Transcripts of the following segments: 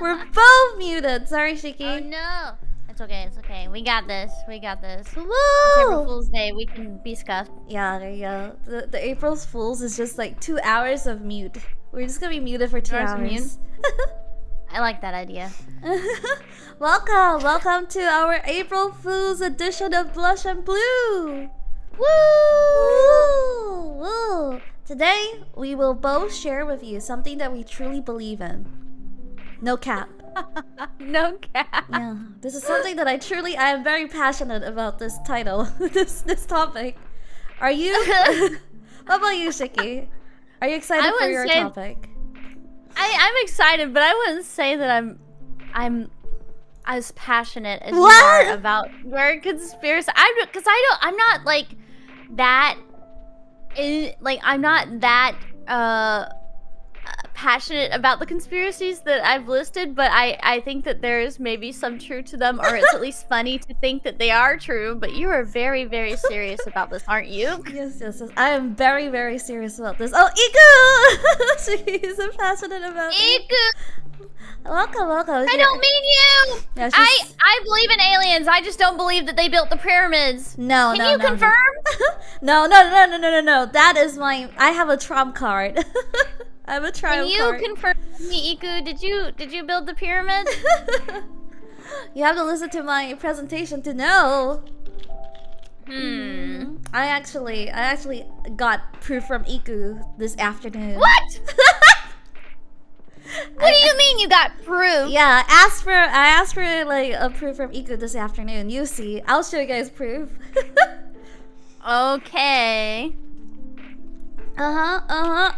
We're both muted. Sorry, Shiki. Oh no. It's okay, it's okay. We got this. We got this. Woo! It's April Fool's Day. We can be scuffed. Yeah, there you go. The April Fool's is just like 2 hours of mute. We're just gonna be muted for 2 hours. I like that idea. Welcome to our April Fool's edition of Blush and Blue. Woo! Woo! Today, we will both share with you something that we truly believe in. No cap. No cap. Yeah, this is something that I am very passionate about this title, this topic. Are you? What about you, Shiki? Are you excited for your topic? I'm excited, but I wouldn't say that I'm as passionate as you are about your conspiracy. I'm not like that. I'm not that passionate about the conspiracies that I've listed, but I think that there's maybe some truth to them, or it's at least funny to think that they are true. But you are very, very serious about this, aren't you? Yes. I am very, very serious about this. Oh, Iku! She's so passionate about it. Iku! Welcome. I don't mean you! Yeah, I believe in aliens. I just don't believe that they built the pyramids. No, Can you confirm? No. That is I have a trump card. I have a trump card. Can you confirm me, Iku? Did you build the pyramids? You have to listen to my presentation to know. I actually got proof from Iku this afternoon. What? What do you mean you got proof? Yeah, I asked for like a proof from Iku this afternoon. You see, I'll show you guys proof. Okay. All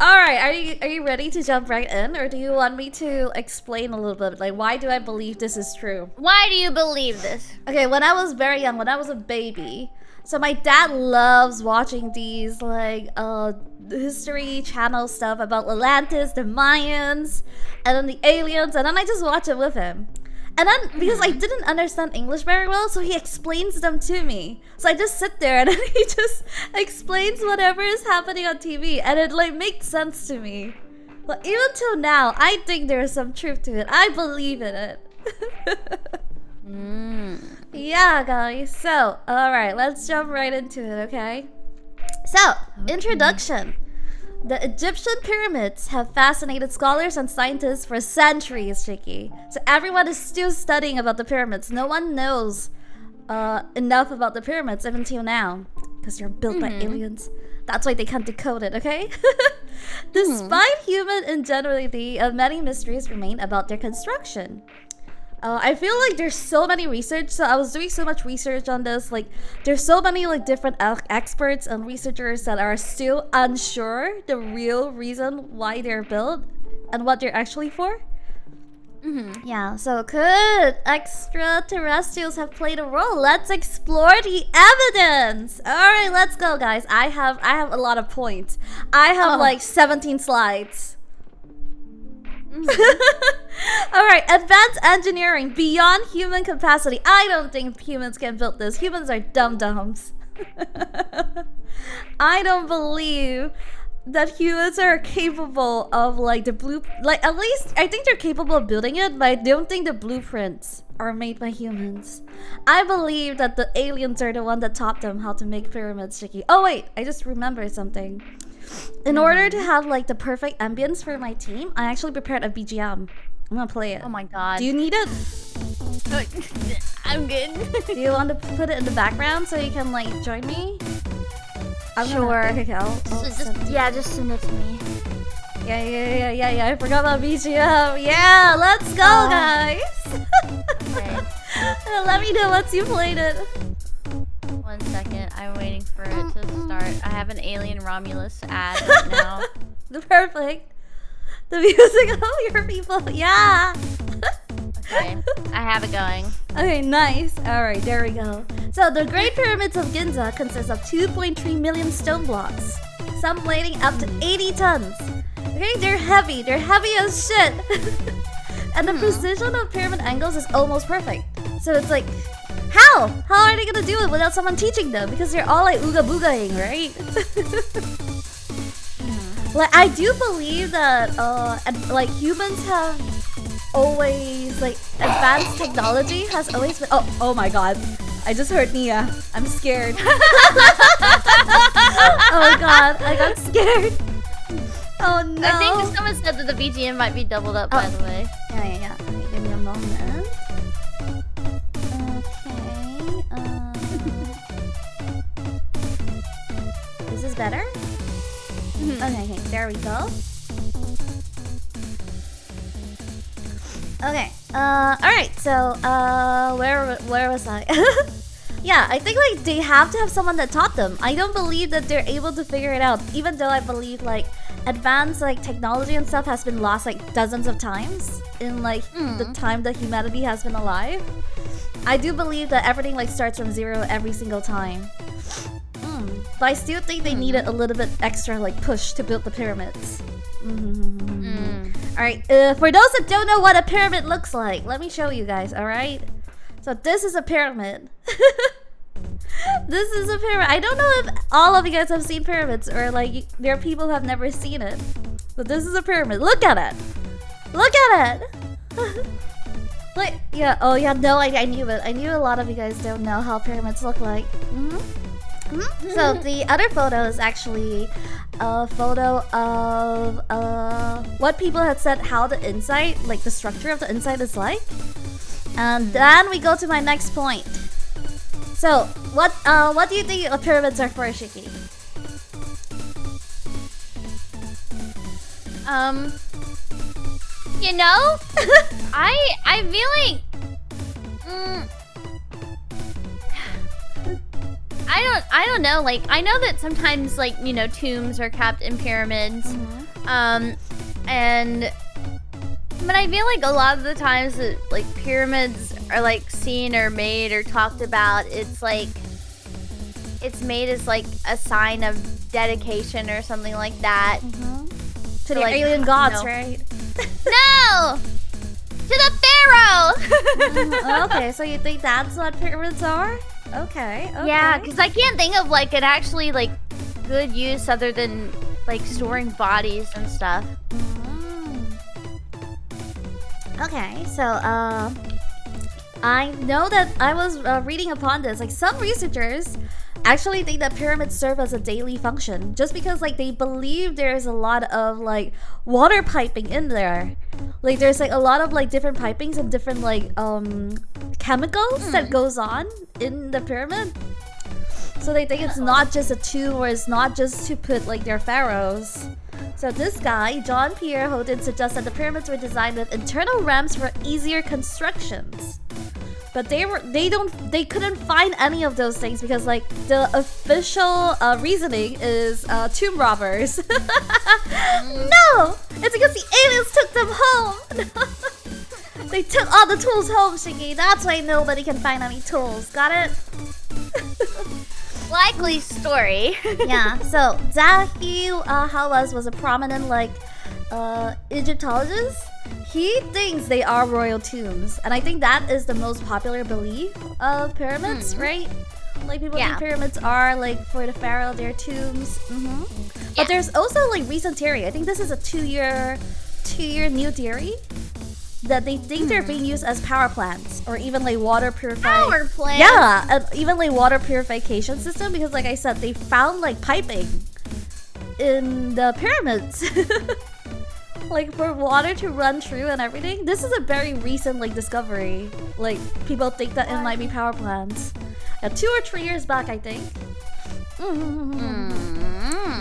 right, are you ready to jump right in, or do you want me to explain a little bit? Like, why do I believe this is true? Why do you believe this? Okay, when I was very young, when I was a baby, so my dad loves watching these like History Channel stuff about Atlantis, the Mayans, and then the aliens, and then I just watch it with him. And then, because I didn't understand English very well, so he explains them to me. So I just sit there and then he just explains whatever is happening on TV, and it like makes sense to me. But even till now, I think there is some truth to it. I believe in it. Yeah, guys. So, alright, let's jump right into it, okay? So, introduction. The Egyptian pyramids have fascinated scholars and scientists for centuries, Shiki. So everyone is still studying about the pyramids. No one knows enough about the pyramids even until now. Because they're built by aliens. That's why they can't decode it, okay? Despite human ingenuity, many mysteries remain about their construction. I feel like there's so many research, so I was doing so much research on this, like there's so many like different experts and researchers that are still unsure the real reason why they're built and what they're actually for. Yeah, so could extraterrestrials have played a role? Let's explore the evidence. All right, let's go, guys. I have a lot of points. I have like 17 slides. Alright, advanced engineering beyond human capacity. I don't think humans can build this. Humans are dum-dums. I don't believe that humans are capable of like at least I think they're capable of building it, but I don't think the blueprints are made by humans. I believe that the aliens are the one that taught them how to make pyramids, Shiki. Oh wait, I just remembered something. In order to have like the perfect ambience for my team, I actually prepared a BGM. I'm gonna play it. Oh my god. Do you need it? I'm good. Do you want to put it in the background so you can like join me? Sure. Okay, I'll just send it to me. Yeah. I forgot about BGM. Yeah, let's go, guys. Okay. Let me know once you played it. 1 second, I'm waiting for it to start. I have an Alien Romulus ad right now. Perfect. The music of your people, yeah. Okay, I have it going. Okay, nice. Alright, there we go. So, the Great Pyramids of Giza consist of 2.3 million stone blocks, some weighing up to 80 tons. Okay, they're heavy as shit. And the precision of pyramid angles is almost perfect. So it's like, how are they gonna do it without someone teaching them? Because they're all like ooga boogaing, right? Like, I do believe that like humans have always like advanced technology has always been. Oh my god, I just heard Nia. I'm scared. Oh god, I got scared. Oh no. I think someone said that the BGM might be doubled up, by the way. Yeah. Okay, give me a moment. this better? Okay, there we go. Okay. Alright, so where was I? Yeah, I think like they have to have someone that taught them. I don't believe that they're able to figure it out, even though I believe like advanced like technology and stuff has been lost like dozens of times in like the time that humanity has been alive. I do believe that everything like starts from zero every single time. But I still think they needed a little bit extra like push to build the pyramids. Alright, for those that don't know what a pyramid looks like, let me show you guys, alright? So this is a pyramid. This is a pyramid. I don't know if all of you guys have seen pyramids or like there are people who have never seen it. But this is a pyramid. Look at it. Look at it. Like, yeah, oh yeah, no, I knew it. I knew a lot of you guys don't know how pyramids look like. So the other photo is actually a photo of what people had said how the inside, like the structure of the inside is like. And then we go to my next point. So, what do you think pyramids are for, Shiki? You know, I feel like, I don't know. Like, I know that sometimes, like, you know, tombs are kept in pyramids, but I feel like a lot of the times that like pyramids are like seen or made or talked about, it's like it's made as like a sign of dedication or something like that. To the like, alien gods, right? No! To the pharaoh! Okay, so you think that's what pyramids are? Okay. Yeah, because I can't think of like an actually like good use other than like storing bodies and stuff. Okay, so I know that I was reading upon this. Like some researchers actually think that pyramids serve as a daily function, just because like they believe there's a lot of like water piping in there. Like there's like a lot of like different pipings and different like chemicals that goes on in the pyramid. So they think it's not just a tomb, or it's not just to put like their pharaohs. So this guy, John Pierre Houghton, suggests that the pyramids were designed with internal ramps for easier constructions. But they couldn't find any of those things because like the official reasoning is tomb robbers. No! It's because the aliens took them home! They took all the tools home, Shiki. That's why nobody can find any tools. Got it? Likely story. Yeah, so Zahi Hawass was a prominent like Egyptologist. He thinks they are royal tombs, and I think that is the most popular belief of pyramids, right? Like people think pyramids are like for the pharaoh, their tombs. But there's also like recent theory. I think this is a two-year new theory that they think they're being used as power plants or even like water purification. Power plants. Yeah, and even like water purification system, because like I said, they found like piping in the pyramids. Like for water to run through and everything. This is a very recent like discovery. Like people think that it might be power plants. 2 or 3 years back, I think.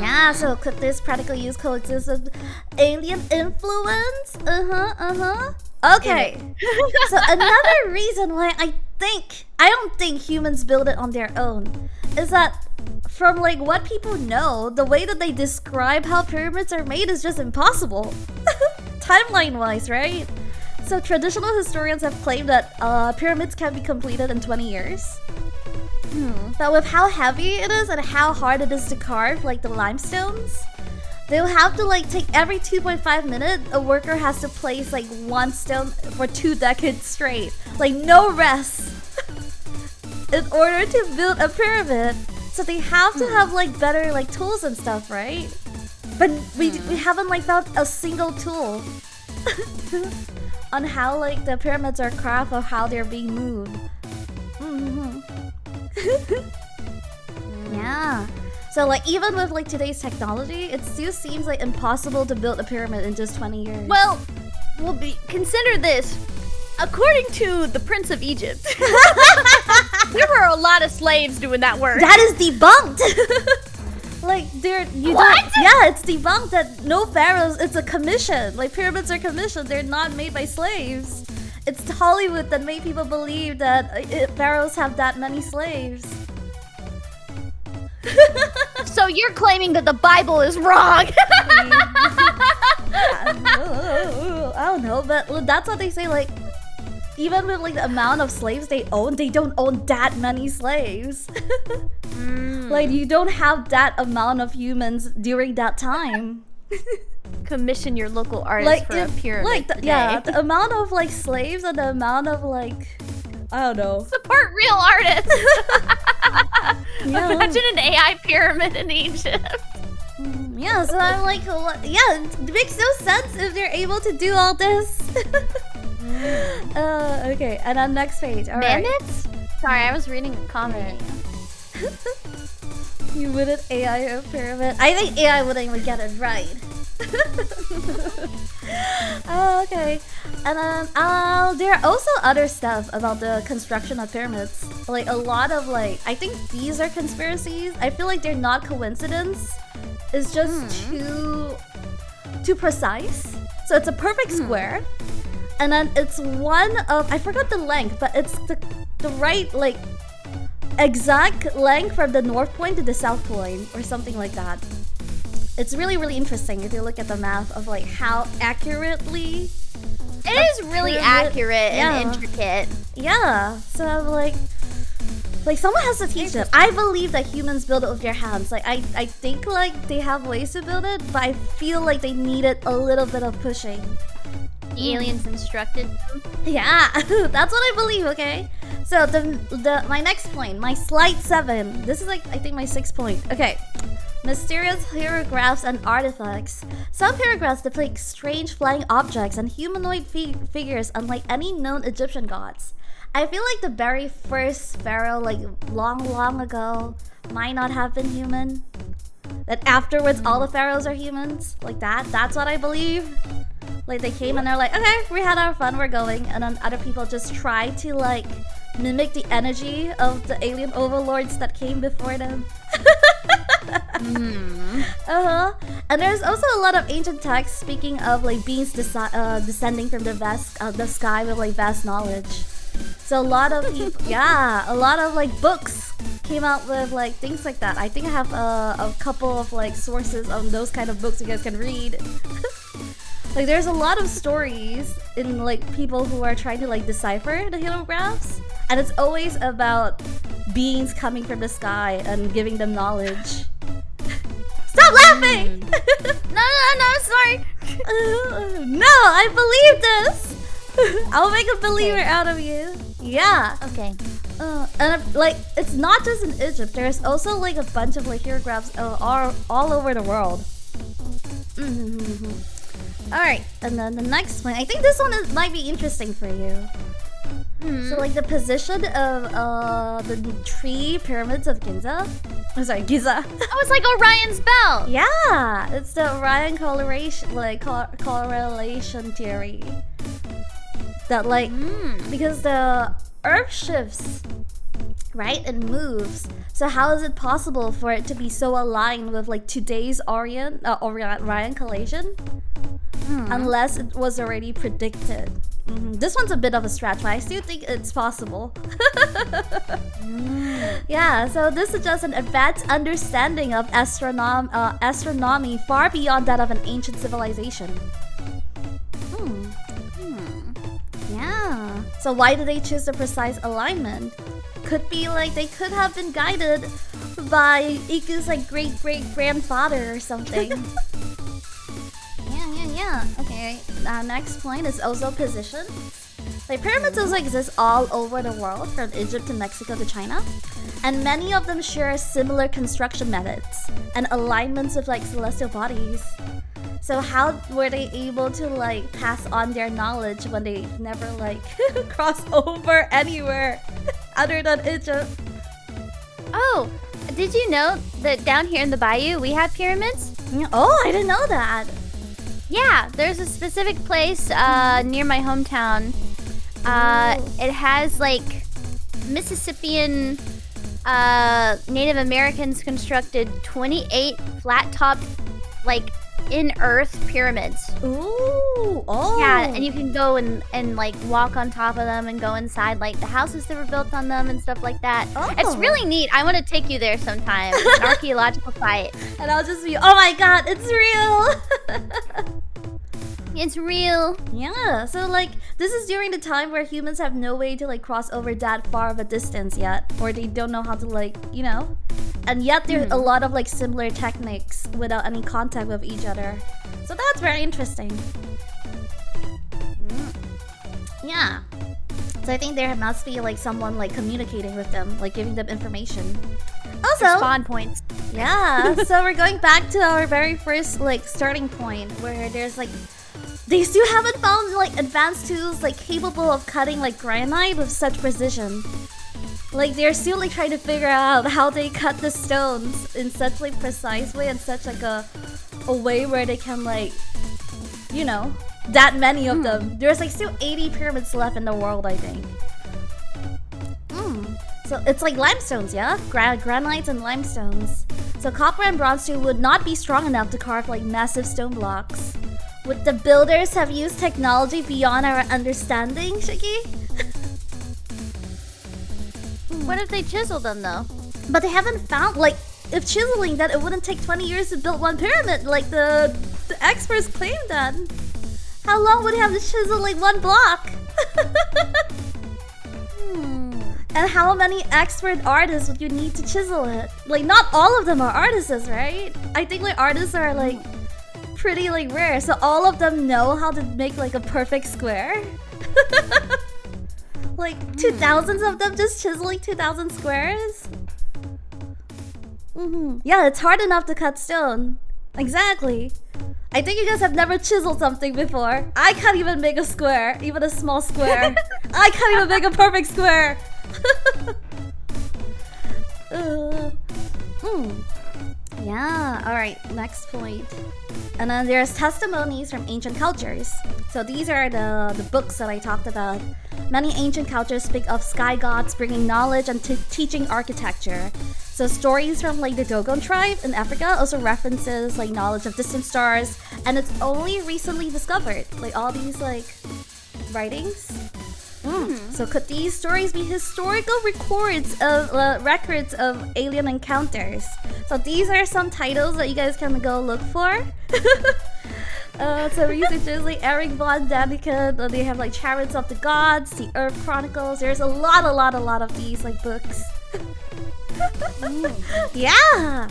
Yeah, so could this practical use coexist with alien influence? Okay. So another reason why I don't think humans build it on their own is that from like what people know, the way that they describe how pyramids are made is just impossible. Timeline wise, right? So traditional historians have claimed that pyramids can be completed in 20 years. But with how heavy it is and how hard it is to carve like the limestones, they'll have to like take every 2.5 minutes a worker has to place like one stone for 2 decades straight. Like no rest. In order to build a pyramid. So they have to have like better like tools and stuff, right? But we haven't like found a single tool on how like the pyramids are crafted or how they're being moved. Yeah. So like even with like today's technology, it still seems like impossible to build a pyramid in just 20 years. Well, consider this. According to the Prince of Egypt, there were a lot of slaves doing that work. That is debunked. Like you What? don't. Yeah, it's debunked that no pharaohs. It's a commission. Like pyramids are commissioned. They're not made by slaves. It's Hollywood that made people believe that pharaohs have that many slaves. So you're claiming that the Bible is wrong? I don't know, but that's what they say. Like, even with like the amount of slaves they own, they don't own that many slaves. Like, you don't have that amount of humans during that time. Commission your local artist for a pyramid like today. yeah, the amount of like slaves and the amount of like, I don't know. Support real artists. Yeah. Imagine an AI pyramid in Egypt. Yeah, so I'm like, yeah, it makes no sense if they're able to do all this. Okay, and on next page. All right. Bandits? Sorry, I was reading a comment. You wouldn't AI a pyramid? I think AI wouldn't even get it right. Okay. And then there are also other stuff about the construction of pyramids. Like a lot of like, I think these are conspiracies. I feel like they're not coincidence. It's just too precise. So it's a perfect square. And then it's one of, I forgot the length, but it's the right like exact length from the north point to the south point or something like that. It's really, really interesting if you look at the math of like how accurately It is really accurate and intricate. Yeah. So I'm like someone has to teach them. I believe that humans build it with their hands. Like I think like they have ways to build it, but I feel like they needed a little bit of pushing. The aliens instructed them. Yeah, that's what I believe. Okay, so my next point, my slide 7. This is like I think my 6th point. Okay, mysterious hierographs and artifacts. Some hierographs depict strange flying objects and humanoid figures unlike any known Egyptian gods. I feel like the very first pharaoh, like long ago, might not have been human. That afterwards all the pharaohs are humans, like that. That's what I believe. Like they came and they're like, okay, we had our fun, we're going, and then other people just try to like mimic the energy of the alien overlords that came before them. And there's also a lot of ancient texts speaking of like beings descending from the sky with like vast knowledge. So a lot of people, a lot of like books came out with like things like that. I think I have a couple of like sources on those kind of books you guys can read. Like there's a lot of stories in like people who are trying to like decipher the hierographs, and it's always about beings coming from the sky and giving them knowledge. Stop laughing! No, sorry. No, I believe this. I'll make a believer out of you. Yeah. Okay. And like it's not just in Egypt. There's also like a bunch of like hierographs all over the world. Alright, and then the next one. I think this one might be interesting for you. So like the position of the 3 pyramids of Giza. Oh, sorry, Giza. Oh, it's like Orion's belt. Yeah, it's the Orion correlation theory. That like because the Earth shifts, right? It moves. So how is it possible for it to be so aligned with like today's Orion collation? Unless it was already predicted. This one's a bit of a stretch, but I still think it's possible. Yeah, so this suggests an advanced understanding of astronomy far beyond that of an ancient civilization. Yeah. So why did they choose the precise alignment? Could be like they could have been guided by Iku's like great-great-grandfather or something. Yeah. Okay. Next point is also position. Like pyramids also exist all over the world, from Egypt to Mexico to China, and many of them share similar construction methods and alignments with like celestial bodies. So how were they able to like pass on their knowledge when they never like crossed over anywhere other than Egypt? Oh, did you know that down here in the bayou we have pyramids? Oh, I didn't know that. Yeah, there's a specific place near my hometown. It has like Mississippian Native Americans constructed 28 flat-topped, like, in-earth pyramids. Ooh, oh. Yeah, and you can go and like walk on top of them and go inside like the houses that were built on them and stuff like that. Oh. It's really neat. I want to take you there sometime. It's an archaeological site. And I'll just be, oh my god, it's real. It's real. Yeah, so like this is during the time where humans have no way to like cross over that far of a distance yet, or they don't know how to like, you know, and yet there's a lot of like similar techniques without any contact with each other. So that's very interesting. Yeah. So I think there must be like someone like communicating with them, like giving them information. Also, spawn points. Yeah, so we're going back to our very first like starting point where there's like they still haven't found like advanced tools like capable of cutting like granite with such precision. Like they're still like trying to figure out how they cut the stones in such like precise way and such like a way where they can like, you know, that many of them. There's like still 80 pyramids left in the world, I think. So it's like limestones, yeah? Granites and limestones. So copper and bronze steel would not be strong enough to carve like massive stone blocks. Would the builders have used technology beyond our understanding, Shiki? What if they chiseled them though? But they haven't found, like, if chiseling that, it wouldn't take 20 years to build one pyramid, like the experts claim that. How long would you have to chisel like one block? And how many expert artists would you need to chisel it? Like, not all of them are artists, right? I think like artists are like pretty like rare, so all of them know how to make like a perfect square. Like 2,000 of them just chiseling 2,000 squares. Yeah, it's hard enough to cut stone. Exactly. I think you guys have never chiseled something before. I can't even make a square, even a small square. I can't even make a perfect square. Yeah, alright, next point. And then there's testimonies from ancient cultures. So these are the books that I talked about. Many ancient cultures speak of sky gods bringing knowledge and teaching architecture. So stories from like the Dogon tribe in Africa also references like knowledge of distant stars, and it's only recently discovered, like all these like writings. So could these stories be historical records of alien encounters? So these are some titles that you guys can go look for. So researchers like Eric von Daniken, they have like Chariots of the Gods, the Earth Chronicles. There's a lot of these like books. Yeah,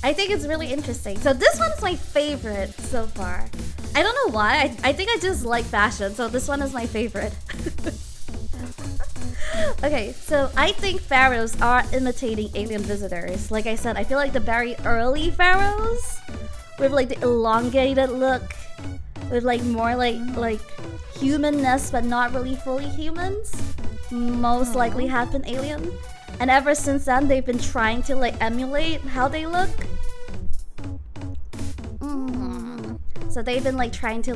I think it's really interesting. So this one is my favorite so far. I don't know why. I think I just like fashion, so this one is my favorite. Okay, so I think pharaohs are imitating alien visitors. Like I said, I feel like the very early pharaohs with like the elongated look, with like more like humanness but not really fully humans, most likely have been alien. And ever since then, they've been trying to like emulate how they look. So they've been like trying to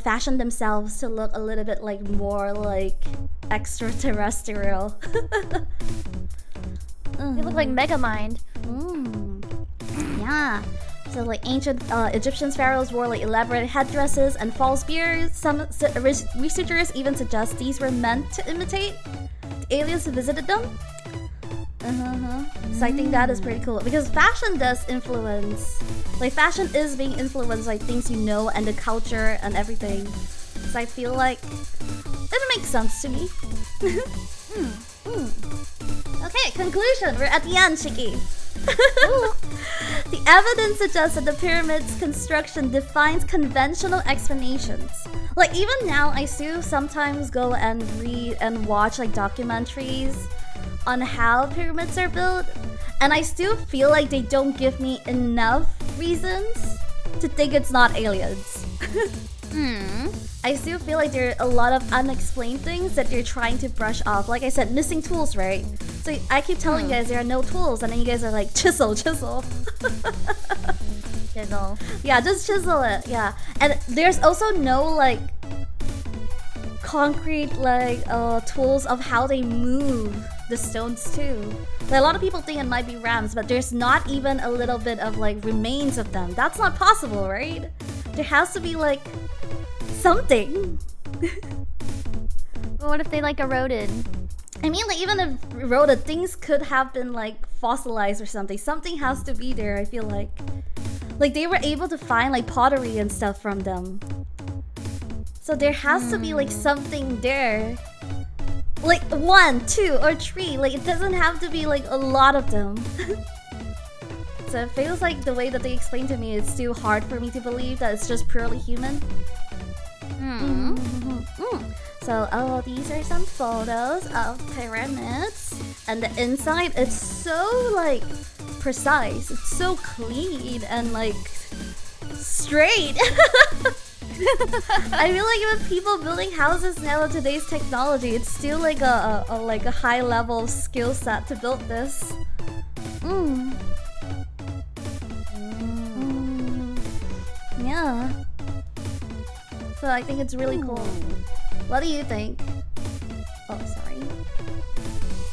fashion themselves to look a little bit like more like extraterrestrial. They look like Megamind. Yeah. So like ancient Egyptian pharaohs wore like elaborate headdresses and false beards. Some researchers even suggest these were meant to imitate aliens who visited them. So I think that is pretty cool because fashion does influence, like fashion is being influenced by things you know and the culture and everything. So I feel like it makes sense to me. Okay, conclusion. We're at the end, Shiki. The evidence suggests that the pyramid's construction defines conventional explanations. Like even now, I still sometimes go and read and watch like documentaries on how pyramids are built, and I still feel like they don't give me enough reasons to think it's not aliens. I still feel like there are a lot of unexplained things that they're trying to brush off. Like I said, missing tools, right? So I keep telling you guys there are no tools, and then you guys are like, chisel. Chisel. Yeah, just chisel it, yeah. And there's also no like concrete like tools of how they move the stones too. Like, a lot of people think it might be rams, but there's not even a little bit of like remains of them. That's not possible, right? There has to be like something. But what if they like eroded? I mean, like, even if eroded, things could have been like fossilized or something. Something has to be there, I feel like. Like, they were able to find like pottery and stuff from them. So there has to be like something there. Like 1, 2, or 3. Like, it doesn't have to be like a lot of them. So it feels like the way that they explained to me, it's too hard for me to believe that it's just purely human. So, oh, these are some photos of pyramids. And the inside, it's so, like, precise. It's so clean and, like, straight. I feel like even people building houses now with today's technology, it's still, like, a high level skill set to build this. Yeah. So I think it's really cool. What do you think? Oh, sorry.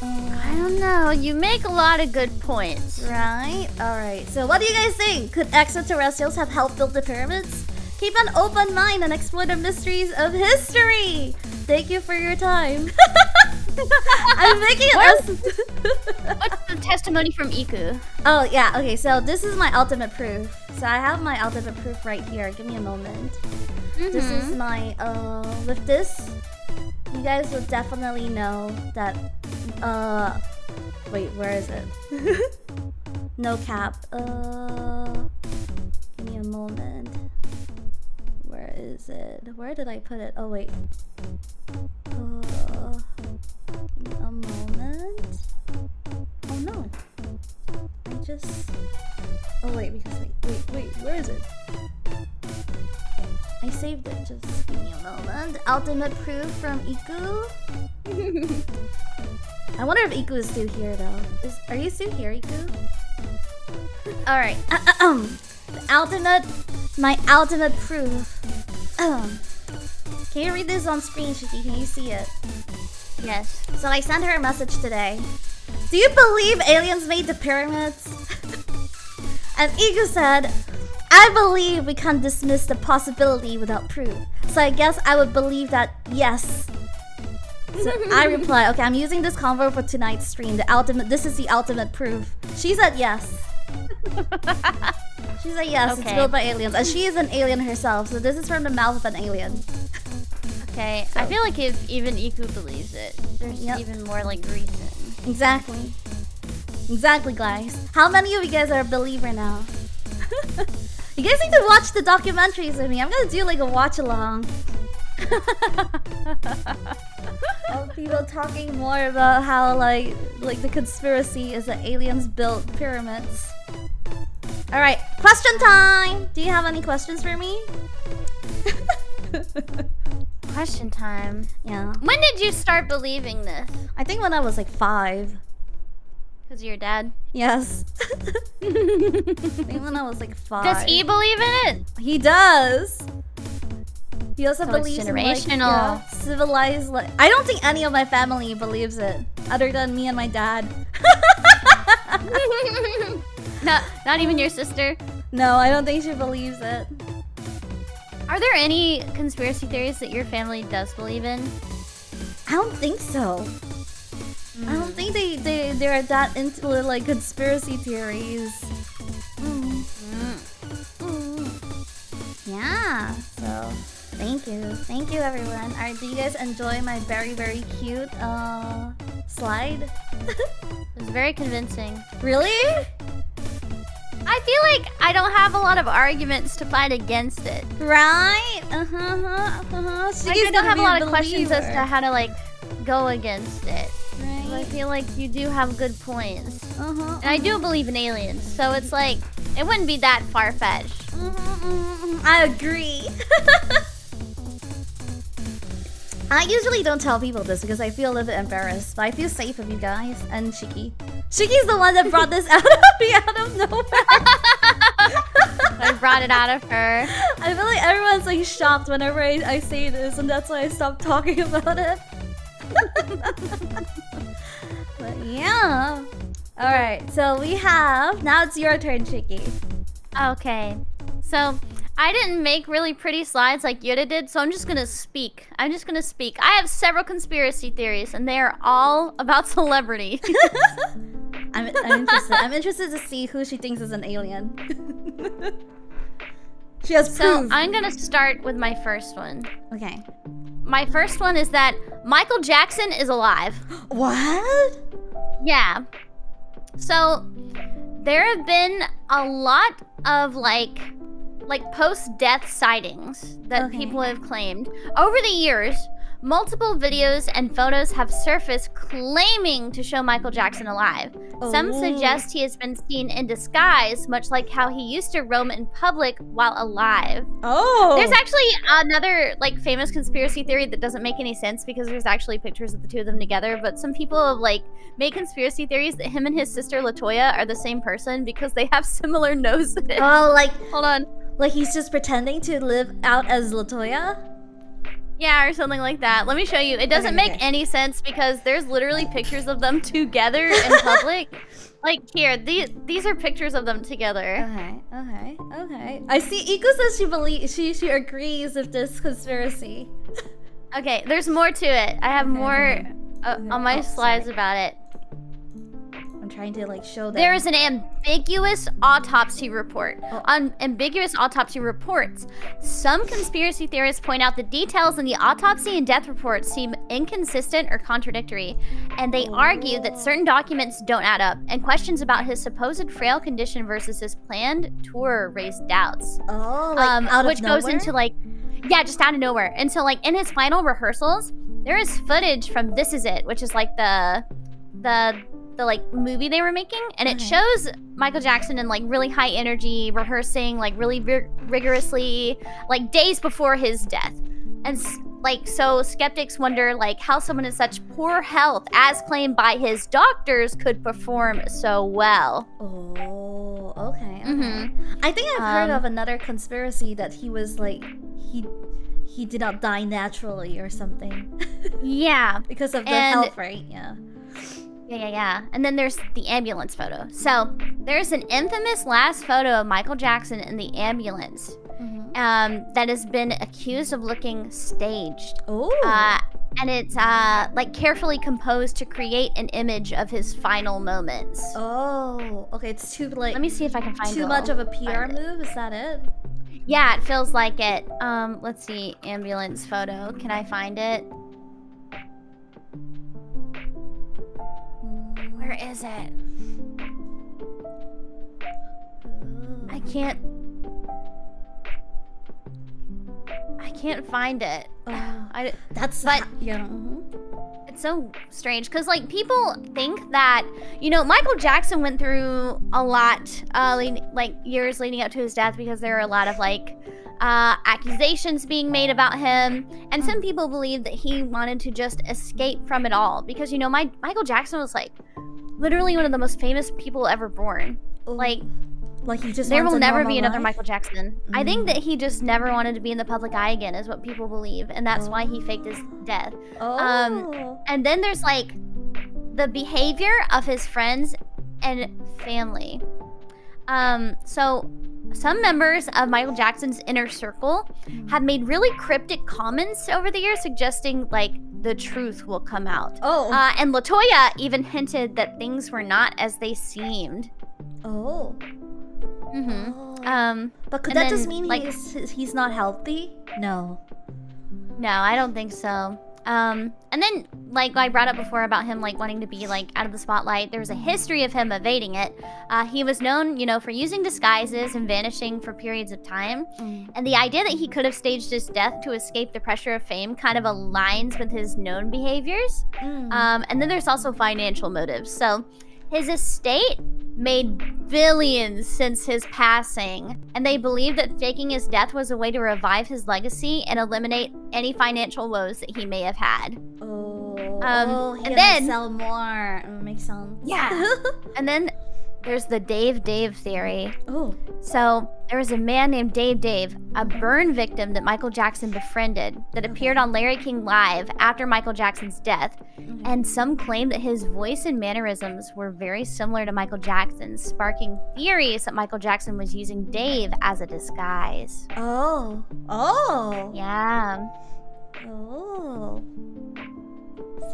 I don't know. You make a lot of good points. Right? Alright. So what do you guys think? Could extraterrestrials have helped build the pyramids? Keep an open mind and explore the mysteries of history! Thank you for your time. I'm making it. What's the testimony from Iku? Oh, yeah. Okay, so this is my ultimate proof. So I have my ultimate proof right here. Give me a moment. This is my, with this, you guys will definitely know that, wait, where is it? No cap. Give me a moment. Where is it? Where did I put it? Oh, wait. Give me a moment. Oh, no. I just, oh, wait, because, wait, where is it? I saved it, just give me a moment. Ultimate proof from Iku. I wonder if Iku is still here though. Are you still here, Iku? Alright. My ultimate proof. Can you read this on screen, Shiki? Can you see it? Yes. So I sent her a message today. Do you believe aliens made the pyramids? And Iku said, I believe we can't dismiss the possibility without proof. So I guess I would believe that yes. So I reply, okay, I'm using this convo for tonight's stream. This is the ultimate proof. She said yes. She said yes, okay. It's built by aliens. And she is an alien herself, so this is from the mouth of an alien. Okay, so I feel like if even Iku believes it, there's even more like reason. Exactly. Exactly, guys. How many of you guys are a believer now? You guys need to watch the documentaries with me. I'm gonna do like a watch along. Of people talking more about how like the conspiracy is that aliens built pyramids. Alright, question time! Do you have any questions for me? Question time? Yeah. When did you start believing this? I think when I was like 5. Because of your dad? Yes. I think when I was like 5. Does he believe in it? He does. He also so believes it's generational. in like, civilized. Like, I don't think any of my family believes it, other than me and my dad. Not even your sister? No, I don't think she believes it. Are there any conspiracy theories that your family does believe in? I don't think so. I don't think they're that into like conspiracy theories. Yeah. So thank you everyone. Alright, do you guys enjoy my very very cute slide? It's very convincing. Really? I feel like I don't have a lot of arguments to fight against it. Right? Like I don't have a lot of questions as to how to like go against it. Right. I feel like you do have good points. And I do believe in aliens, so it's like it wouldn't be that far-fetched. I agree. I usually don't tell people this because I feel a little bit embarrassed, but I feel safe with you guys and Shiki. Shiki's the one that brought this out of nowhere. I brought it out of her. I feel like everyone's like shocked whenever I say this, and that's why I stopped talking about it. But Yeah. All right. So we have now. It's your turn, Chicky. Okay. So I didn't make really pretty slides like Yura did, so I'm just gonna speak. I have several conspiracy theories, and they are all about celebrity. I'm interested. I'm interested to see who she thinks is an alien. She has proof. So I'm gonna start with my first one. Okay. My first one is that Michael Jackson is alive. What? Yeah. So there have been a lot of like post-death sightings that people have claimed. Over the years, multiple videos and photos have surfaced claiming to show Michael Jackson alive. Some suggest he has been seen in disguise, much like how he used to roam in public while alive. There's actually another like famous conspiracy theory that doesn't make any sense because there's actually pictures of the two of them together, but some people have like made conspiracy theories that him and his sister LaToya are the same person because they have similar noses. Oh, like hold on. Like he's just pretending to live out as LaToya? Yeah, or something like that. Let me show you. It doesn't make any sense because there's literally pictures of them together in public. Like here, these are pictures of them together. Okay. I see. Iko says she agrees with this conspiracy. Okay, there's more to it. I have more on my slides about it. I'm trying to like show them. There is an ambiguous autopsy report. On ambiguous autopsy reports, some conspiracy theorists point out the details in the autopsy and death reports seem inconsistent or contradictory, and they argue that certain documents don't add up, and questions about his supposed frail condition versus his planned tour raise doubts. Out which of nowhere? goes into like, yeah, just out of nowhere. And so like in his final rehearsals, there is footage from This Is It, which is like the like movie they were making, and it shows Michael Jackson in like really high energy rehearsing like really rigorously like days before his death, and like so skeptics wonder like how someone in such poor health as claimed by his doctors could perform so well. Okay. I think I've heard of another conspiracy that he was like he did not die naturally or something. Yeah. Because of the health, right? Yeah. Yeah. And then there's the ambulance photo. So there's an infamous last photo of Michael Jackson in the ambulance that has been accused of looking staged. And it's like carefully composed to create an image of his final moments. Okay. It's too like. Let me see if I can find too much of a PR move. Is that it? Yeah, it feels like it. Let's see, ambulance photo. Can I find it? Where is it? I can't find it. It's so strange because like people think that, you know, Michael Jackson went through a lot like years leading up to his death because there are a lot of like accusations being made about him, and some people believe that he wanted to just escape from it all because, you know, Michael Jackson was like literally one of the most famous people ever born. Like he just there will never be another Michael Jackson. I think that he just never wanted to be in the public eye again is what people believe, and that's why he faked his death. And then there's like the behavior of his friends and family. So some members of Michael Jackson's inner circle have made really cryptic comments over the years suggesting like the truth will come out. And LaToya even hinted that things were not as they seemed. But could that just mean like, he's not healthy? No, I don't think so. And then like I brought up before about him like wanting to be like out of the spotlight, there was a history of him evading it. He was known, you know, for using disguises and vanishing for periods of time. And the idea that he could have staged his death to escape the pressure of fame kind of aligns with his known behaviors. And then there's also financial motives. So his estate made billions since his passing, and they believe that faking his death was a way to revive his legacy and eliminate any financial woes that he may have had. And then sell more. Makes sense. Yeah. And then there's the Dave theory. So there was a man named Dave, a burn victim that Michael Jackson befriended, that appeared on Larry King Live after Michael Jackson's death. And some claim that his voice and mannerisms were very similar to Michael Jackson's, sparking theories that Michael Jackson was using Dave as a disguise. Oh. Yeah. Oh.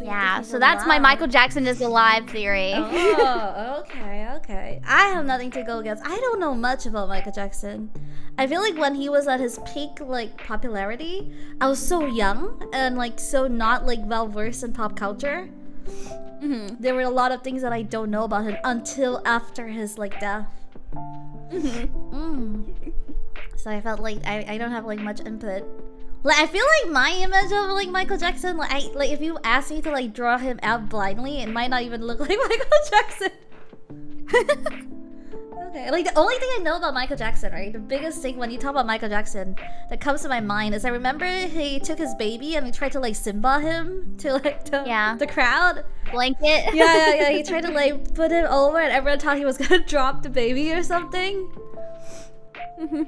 Yeah, so that's my Michael Jackson is alive theory. Oh, okay. I have nothing to go against. I don't know much about Michael Jackson. I feel like when he was at his peak, like, popularity, I was so young and, like, so not, like, well-versed in pop culture. There were a lot of things that I don't know about him until after his, like, death. So I felt like I don't have, like, much input. Like, I feel like my image of, like, Michael Jackson, like, if you ask me to, like, draw him out blindly, it might not even look like Michael Jackson. Okay, like, the only thing I know about Michael Jackson, right, the biggest thing when you talk about Michael Jackson that comes to my mind is I remember he took his baby and he tried to, like, Simba him to, like, the crowd. Blanket. Yeah, he tried to, like, put him over and everyone thought he was gonna drop the baby or something.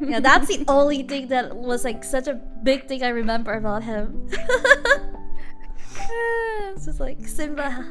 Yeah, that's the only thing that was, like, such a big thing I remember about him. It's just like, Simba.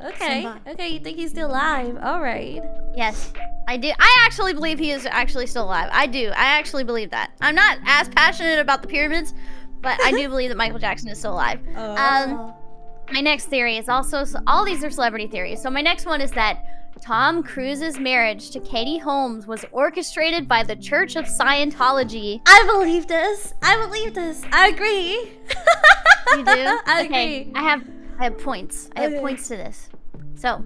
Okay. Simba. Okay, you think he's still alive. Alright. Yes, I do. I actually believe he is actually still alive. I do. I actually believe that. I'm not as passionate about the pyramids, but I do believe that Michael Jackson is still alive. My next theory is also, all these are celebrity theories. So my next one is that Tom Cruise's marriage to Katie Holmes was orchestrated by the Church of Scientology. I believe this. I agree. You do? I agree. I have points. I have points to this. So,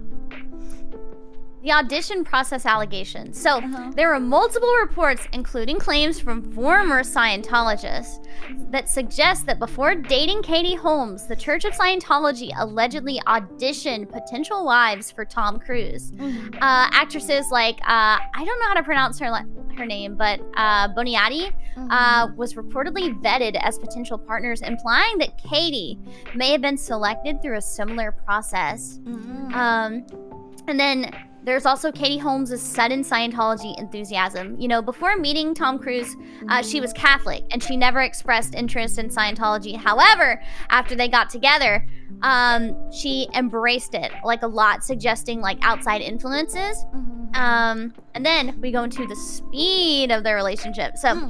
the audition process allegations. So, there are multiple reports, including claims from former Scientologists, that suggest that before dating Katie Holmes, the Church of Scientology allegedly auditioned potential wives for Tom Cruise. Actresses like, I don't know how to pronounce her name, but Boniati was reportedly vetted as potential partners, implying that Katie may have been selected through a similar process. And then there's also Katie Holmes' sudden Scientology enthusiasm. You know, before meeting Tom Cruise, she was Catholic, and she never expressed interest in Scientology. However, after they got together, she embraced it, like, a lot, suggesting, like, outside influences. And then we go into the speed of their relationship. So,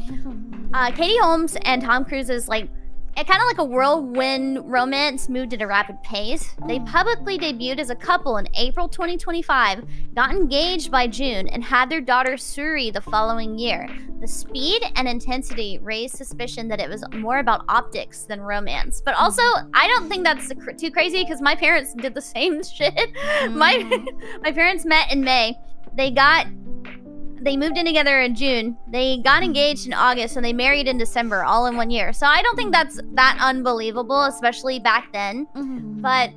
Katie Holmes and Tom Cruise's, like, kind of like a whirlwind romance moved at a rapid pace. They publicly debuted as a couple in April 2025, got engaged by June, and had their daughter Suri the following year. The speed and intensity raised suspicion that it was more about optics than romance. But also, I don't think that's too crazy because my parents did the same shit. My parents met in May. They moved in together in June. They got engaged in August, and they married in December, all in 1 year. So I don't think that's that unbelievable, especially back then. But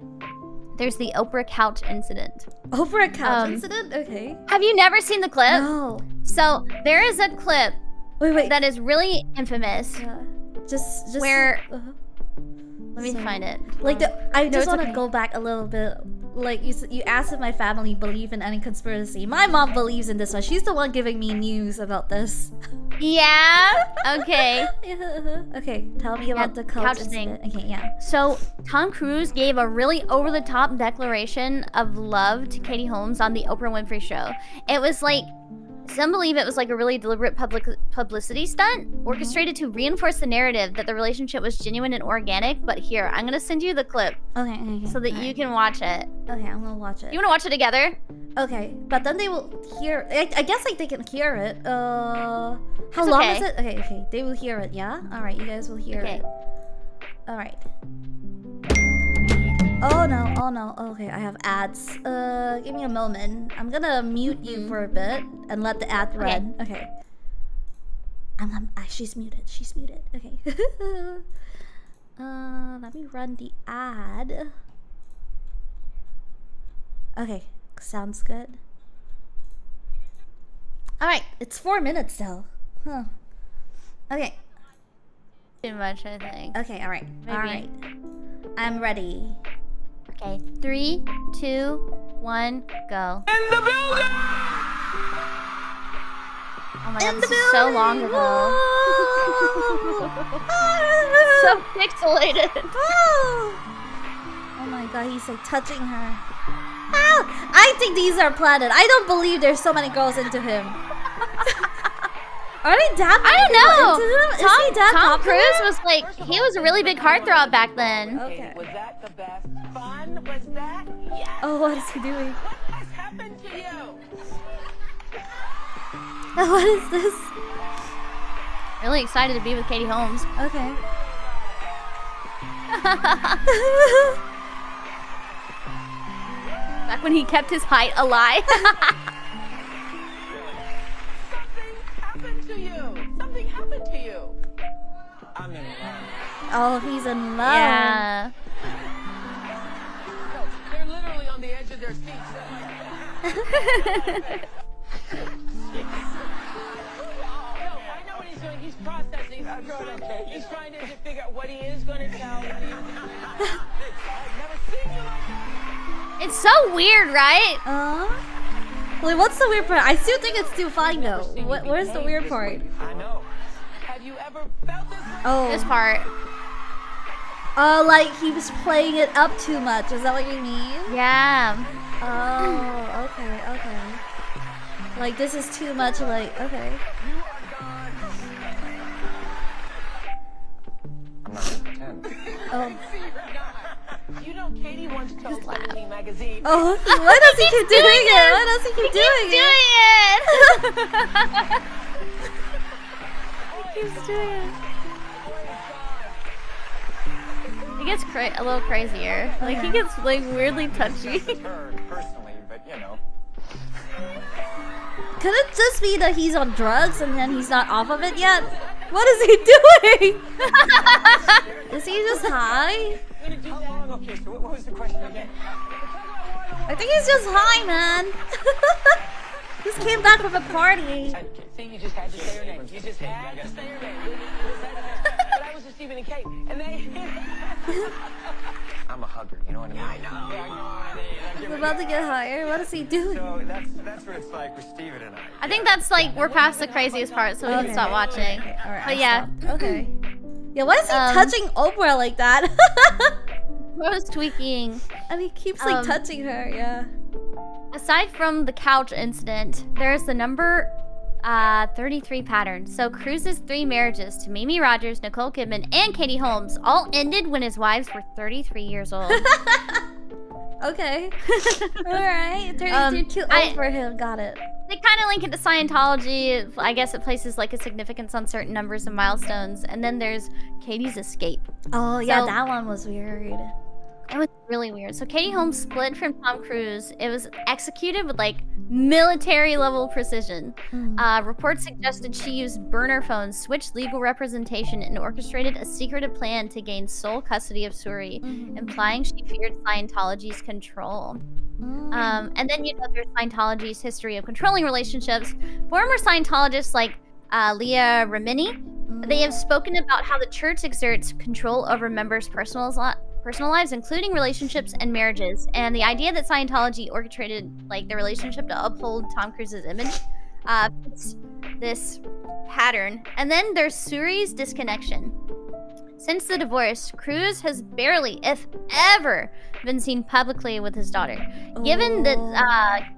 there's the Oprah couch incident. Oprah couch incident? Okay. Have you never seen the clip? No. So there is a clip wait. that is really infamous. Just where... Let me find it. Like, I just want to go back a little bit. Like, you asked if my family believe in any conspiracy. My mom believes in this one. She's the one giving me news about this. Yeah? Okay. Okay, tell me about the couch thing. Okay, yeah. So, Tom Cruise gave a really over-the-top declaration of love to Katie Holmes on the Oprah Winfrey Show. It was like... Some believe it was like a really deliberate publicity stunt, orchestrated to reinforce the narrative that the relationship was genuine and organic. But here, I'm gonna send you the clip, so that you can watch it. Okay, I'm gonna watch it. You wanna watch it together? Okay, but then they will hear. I guess like they can hear it. How long is it? Okay, they will hear it. Yeah. All right, you guys will hear it. All right. Oh no, okay, I have ads. Give me a moment. I'm gonna mute you for a bit and let the ad run. Okay. She's muted. Okay. Let me run the ad. Okay, sounds good. Alright, it's 4 minutes though. Huh. Okay. Too much, I think. Okay, alright. Alright. I'm ready. Okay, 3, 2, 1, go. In the building! Oh my god, In this the is so long building. ago. So pixelated. Oh my god, he's like touching her. Ah, I think these are planted. I don't believe there's so many girls into him. Are they that I don't know. into him? Is he that Tom popular? Cruise was like, he was a really big heartthrob back then. Okay. Was that the best fun? Was that? Yes. Oh, what is he doing? What has happened to you? What is this? Really excited to be with Katie Holmes. Okay. Back when he kept his height alive. Something happened to you. I'm in love. Oh, he's in love. Yeah. No, they're literally on the edge of their seats. No, I know what he's doing. He's processing. He's trying to figure out what he is going to tell. I've never seen you like that. It's so weird, right? Wait, what's the weird part? I still think it's still fine though. Where's the weird part? I know. Have you ever felt this way? Oh. This part. Oh, like he was playing it up too much. Is that what you mean? Yeah. Oh, okay. Like this is too much. Like okay. You are gone. I'm not gonna pretend. Oh. You know, Katie once told Seventeen magazine. Oh, why does he keep doing it? Why does he keep doing it? He keeps doing it. He gets a little crazier. Like he gets like weirdly touchy. Her personally, but you know. Could it just be that he's on drugs and then he's not off of it yet? What is he doing? Is he just high? How long? Okay, so what was the question again? I think he's just high, man. Just came back from a party. See, you just had to say her name. You just had to say her name. But I was with Stephen and Kate, and they. I'm a hugger, you know what I mean? Yeah, I know. He's about to get higher. What is he doing? So that's what it's like with Stephen and I think that's like we're past the craziest part, so we can stop watching. Okay, all right, But I'll yeah. stop. Okay. Yeah, why is he touching Oprah like that? Rose tweaking. And he keeps like touching her, yeah. Aside from the couch incident, there's the number 33 pattern. So Cruise's 3 marriages to Mimi Rogers, Nicole Kidman, and Katie Holmes all ended when his wives were 33 years old. Okay. Alright. 33 too old for him, got it. They kind of link it to Scientology. I guess it places like a significance on certain numbers and milestones. And then there's Katie's escape. Oh yeah, So- that one was weird. It was really weird. So Katie Holmes split from Tom Cruise. It was executed with like military level precision. Reports suggested she used burner phones, switched legal representation, and orchestrated a secretive plan to gain sole custody of Suri, implying she feared Scientology's control. And then there's Scientology's history of controlling relationships. Former Scientologists like Leah Remini, they have spoken about how the church exerts control over members' personal lives, including relationships and marriages. And the idea that Scientology orchestrated like the relationship to uphold Tom Cruise's image fits this pattern. And then there's Suri's disconnection. Since the divorce, Cruise has barely, if ever, been seen publicly with his daughter. Given that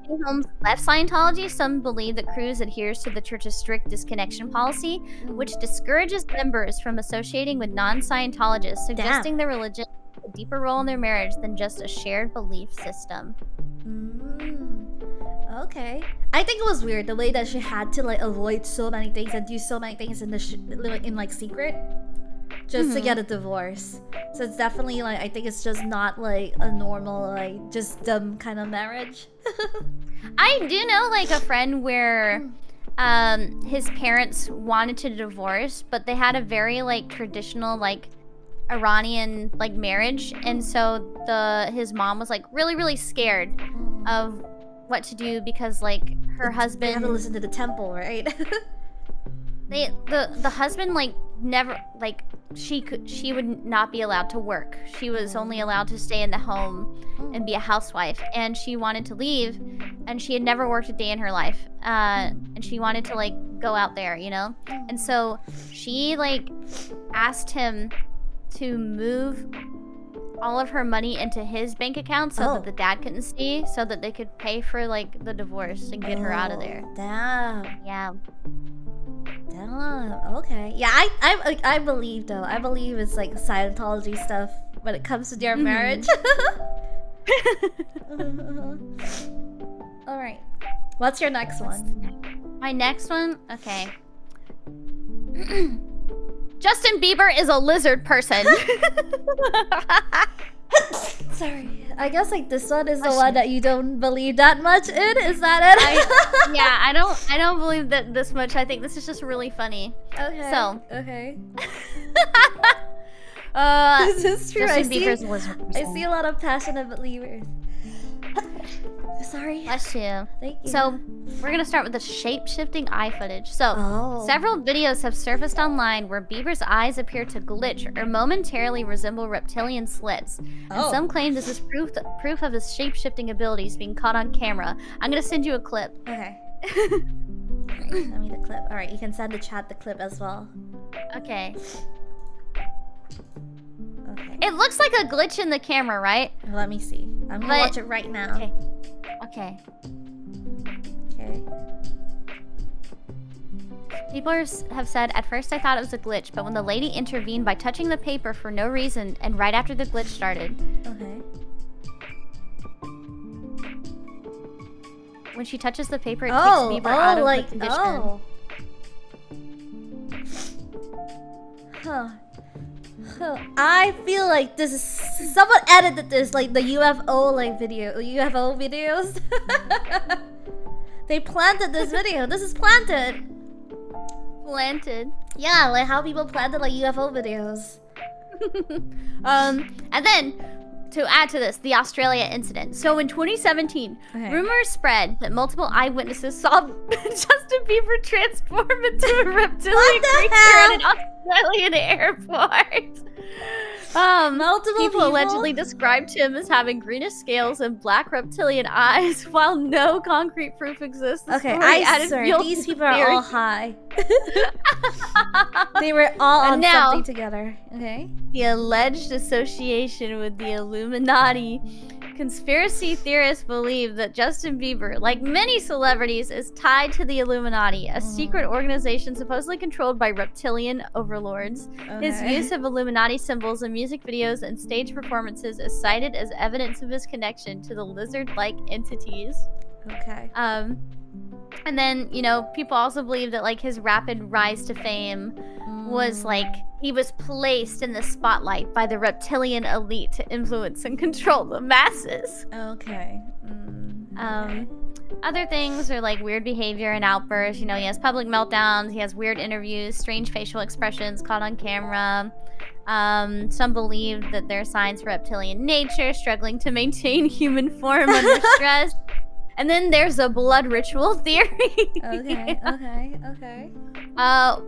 Katie Holmes left Scientology, some believe that Cruise adheres to the church's strict disconnection policy, which discourages members from associating with non-Scientologists, suggesting their religion has a deeper role in their marriage than just a shared belief system. Okay. I think it was weird the way that she had to like avoid so many things and do so many things in the in like secret. Just to get a divorce. So it's definitely like, I think it's just not like a normal, like just dumb kind of marriage. I do know like a friend where his parents wanted to divorce, but they had a very like traditional like Iranian like marriage, and so his mom was like really scared of what to do because like her husband They have to listen to the temple, right? the husband like never like she would not be allowed to work. She was only allowed to stay in the home and be a housewife, and she wanted to leave, and she had never worked a day in her life, and she wanted to like go out there, you know? And so she like asked him to move all of her money into his bank account so that the dad couldn't see, so that they could pay for like the divorce and get her out of there. Damn. Yeah. Damn. Okay. Yeah, I believe though. I believe it's like Scientology stuff when it comes to their marriage. All right. What's your next one? My next one? Okay. Justin Bieber is a lizard person. Sorry. I guess like this one is the one that you don't believe that much in. Is that it? Yeah, I don't believe that this much. I think this is just really funny. Okay. So. Okay. This is true. Justin Bieber's a lizard person. I see a lot of passionate believers. Sorry. Bless you. Thank you. So, we're gonna start with the shape-shifting eye footage. So, several videos have surfaced online where Bieber's eyes appear to glitch or momentarily resemble reptilian slits. And some claim this is proof of his shape-shifting abilities being caught on camera. I'm gonna send you a clip. Okay. Send me the clip. All right, you can send the chat the clip as well. Okay. Okay. It looks like a glitch in the camera, right? Let me see. I'm gonna watch it right now. Okay. Okay. Okay. People have said, at first I thought it was a glitch, but when the lady intervened by touching the paper for no reason and right after the glitch started. Okay. When she touches the paper, it takes Bieber out of the condition. Oh. Huh. I feel like this is someone edited this, like the UFO UFO videos. They planted this video. This is planted. Planted. Yeah, like how people planted like UFO videos. And then to add to this, the Australia incident. So in 2017, rumors spread that multiple eyewitnesses saw Justin Bieber transform into a reptilian creature at an Australian airport. Multiple people allegedly described him as having greenish scales and black reptilian eyes, while no concrete proof exists. Okay, I swear, these people are all high. They were all on something together. Okay. The alleged association with the Illuminati. Conspiracy theorists believe that Justin Bieber, like many celebrities, is tied to the Illuminati, a secret organization supposedly controlled by reptilian overlords. His use of Illuminati symbols in music videos and stage performances is cited as evidence of his connection to the lizard-like entities. Okay. And then, you know, people also believe that, like, his rapid rise to fame was, like, he was placed in the spotlight by the reptilian elite to influence and control the masses. Okay. Other things are, like, weird behavior and outbursts. You know, he has public meltdowns, he has weird interviews, strange facial expressions caught on camera. Some believe that there are signs for reptilian nature, struggling to maintain human form under stress. And then there's a blood ritual theory. Okay.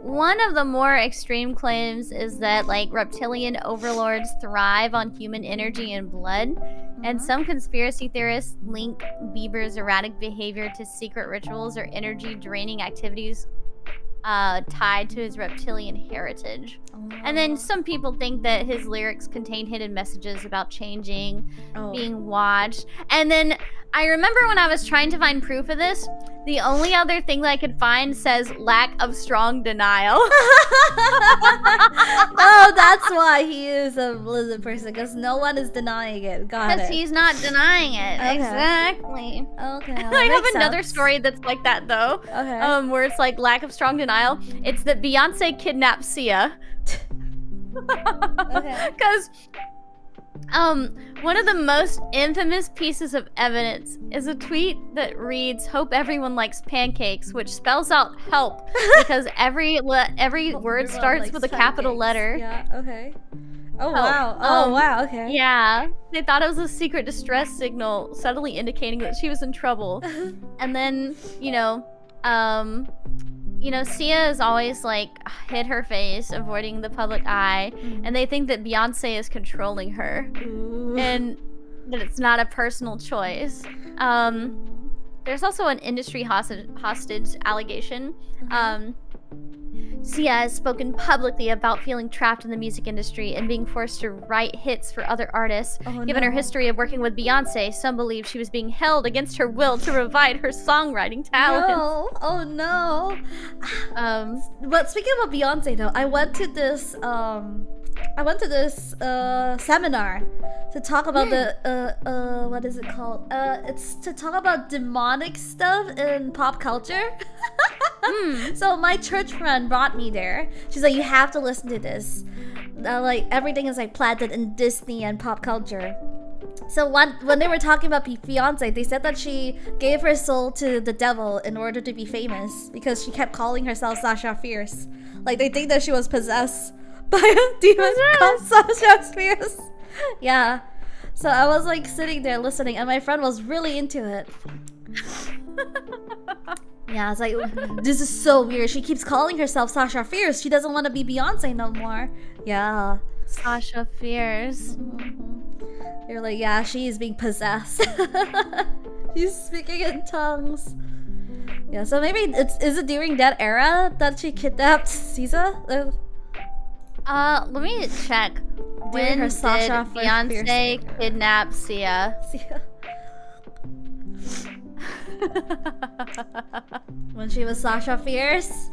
One of the more extreme claims is that, like, reptilian overlords thrive on human energy and blood. And some conspiracy theorists link Bieber's erratic behavior to secret rituals or energy-draining activities tied to his reptilian heritage. And then some people think that his lyrics contain hidden messages about changing, being watched. And then I remember when I was trying to find proof of this, the only other thing that I could find says lack of strong denial. Oh, that's why he is a lizard person, because no one is denying it. Got it. Because he's not denying it. Okay. Exactly. Okay. I have another story that's like that, though. Okay. Where it's like lack of strong denial. It's that Beyonce kidnapped Sia. Okay. Because one of the most infamous pieces of evidence is a tweet that reads, "Hope everyone likes pancakes," which spells out help because every word starts with a capital letter. Yeah, okay. Oh, wow. Oh, wow, okay. Yeah. They thought it was a secret distress signal, subtly indicating that she was in trouble. And then, Sia has always, like, hid her face, avoiding the public eye, and they think that Beyonce is controlling her, and that it's not a personal choice. there's also an industry hostage allegation. Sia has spoken publicly about feeling trapped in the music industry and being forced to write hits for other artists. Given her history of working with Beyonce, some believe she was being held against her will to revive her songwriting talent. No. Oh no. But speaking about Beyonce though, I went to this seminar to talk about the what is it called? It's to talk about demonic stuff in pop culture. So my church friend brought me there. She's like, you have to listen to this. Like everything is like planted in Disney and pop culture. So when they were talking about Beyonce, they said that she gave her soul to the devil in order to be famous because she kept calling herself Sasha Fierce. Like they think that she was possessed by a demon called Sasha Fierce. Yeah. So I was like sitting there listening, and my friend was really into it. Yeah, it's like, this is so weird. She keeps calling herself Sasha Fierce. She doesn't want to be Beyonce no more. Yeah. Sasha Fierce. You're like, yeah, she is being possessed. She's speaking in tongues. Yeah, so maybe is it during that era that she kidnapped Sia? Let me check. When her Sasha did Beyonce Fierce kidnap Sia? When she was Sasha Fierce?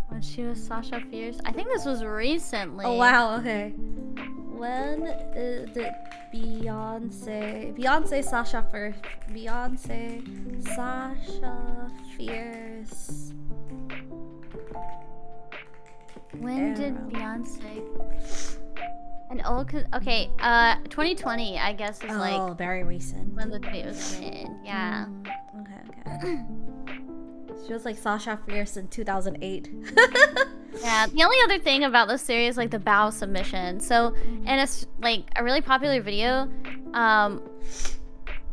When she was Sasha Fierce? I think this was recently. Oh wow, okay. When did Beyonce Sasha Fierce? Beyonce Sasha Fierce. When did Beyonce? Okay, 2020, I guess, is like very recent. when the tweet was made. Yeah. Okay. She was like Sasha Fierce in 2008. Yeah. The only other thing about this series, like the bow submission. So, and it's like a really popular video.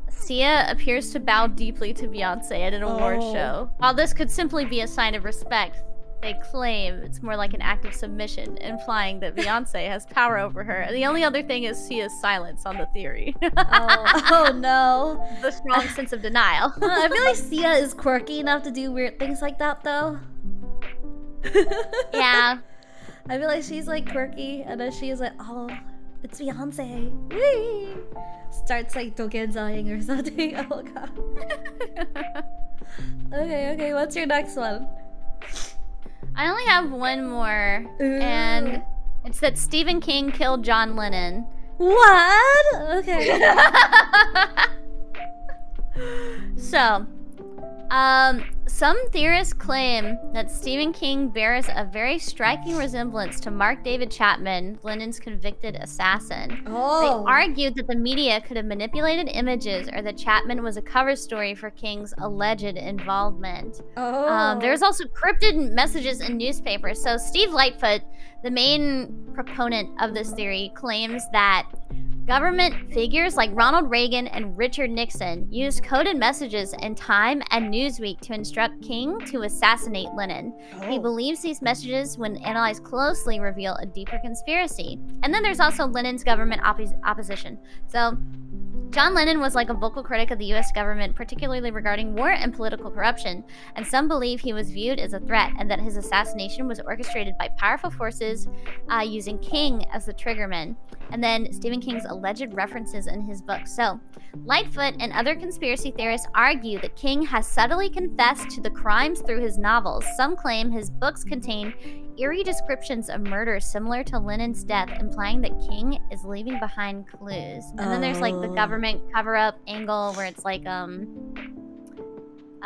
Sia appears to bow deeply to Beyonce at an award show. While this could simply be a sign of respect, they claim it's more like an act of submission, implying that Beyonce has power over her. The only other thing is Sia's silence on the theory. Oh no. The strong sense of denial. I feel like Sia is quirky enough to do weird things like that, though. Yeah. I feel like she's like quirky, and then she's like, oh, it's Beyonce. Whee! Starts like dogenzaing or something. Oh god. Okay, what's your next one? I only have one more, and it's that Stephen King killed John Lennon. What? Okay. So, some theorists claim that Stephen King bears a very striking resemblance to Mark David Chapman, Lennon's convicted assassin. Oh. They argued that the media could have manipulated images or that Chapman was a cover story for King's alleged involvement. Oh. There's also cryptid messages in newspapers. So Steve Lightfoot, the main proponent of this theory, claims that government figures like Ronald Reagan and Richard Nixon used coded messages in Time and Newsweek to instruct King to assassinate Lennon. He believes these messages, when analyzed closely, reveal a deeper conspiracy. And then there's also Lennon's government opposition. So John Lennon was like a vocal critic of the US government, particularly regarding war and political corruption, and some believe he was viewed as a threat and that his assassination was orchestrated by powerful forces using King as the triggerman. And then Stephen King's alleged references in his book. So, Lightfoot and other conspiracy theorists argue that King has subtly confessed to the crimes through his novels. Some claim his books contain eerie descriptions of murder similar to Lennon's death, implying that King is leaving behind clues. And then there's like the government cover-up angle where it's like,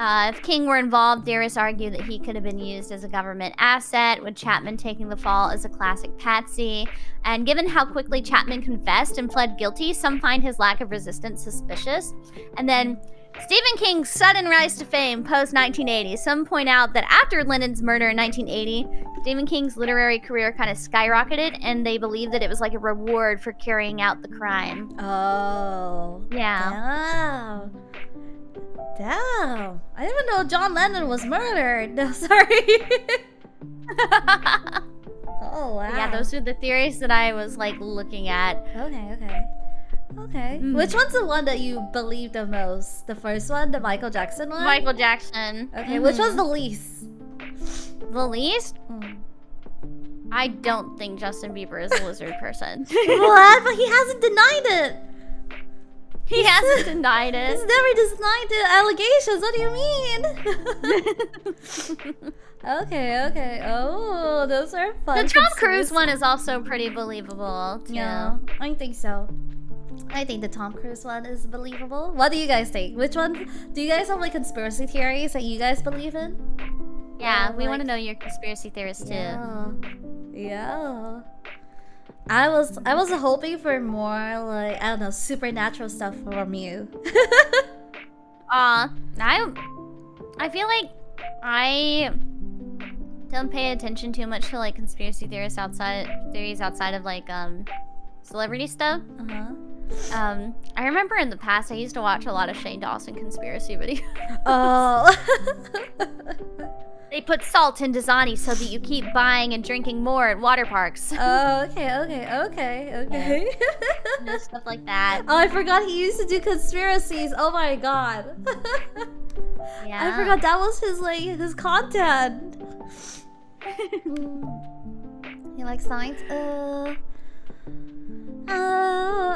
if King were involved, theorists argue that he could have been used as a government asset, with Chapman taking the fall as a classic patsy. And given how quickly Chapman confessed and pled guilty, some find his lack of resistance suspicious. And then Stephen King's sudden rise to fame post-1980. Some point out that after Lennon's murder in 1980, Stephen King's literary career kind of skyrocketed, and they believe that it was like a reward for carrying out the crime. Oh. Yeah. Damn. I didn't even know John Lennon was murdered. No, sorry. Oh, wow. Yeah, those are the theories that I was like looking at. Okay. Okay. Which one's the one that you believe the most? The first one, the Michael Jackson one? Michael Jackson. Okay, which one's the least? The least? I don't think Justin Bieber is a lizard person. What? But he hasn't denied it. He hasn't denied it. He's never denied the allegations. What do you mean? Okay. Oh, those are fun. The Tom Cruise one is also pretty believable, too. Yeah, I think so. I think the Tom Cruise one is believable. What do you guys think? Which one? Do you guys have like conspiracy theories that you guys believe in? Yeah, we want to know your conspiracy theorists too. Yeah. I was hoping for more like, I don't know, supernatural stuff from you. I feel like I don't pay attention too much to like conspiracy theories outside of like celebrity stuff. I remember in the past I used to watch a lot of Shane Dawson conspiracy videos. Oh. They put salt in Dasani so that you keep buying and drinking more at water parks. Oh, okay. Yeah. Stuff like that. Oh, I forgot he used to do conspiracies. Oh my god. Yeah. I forgot that was his content. He likes science?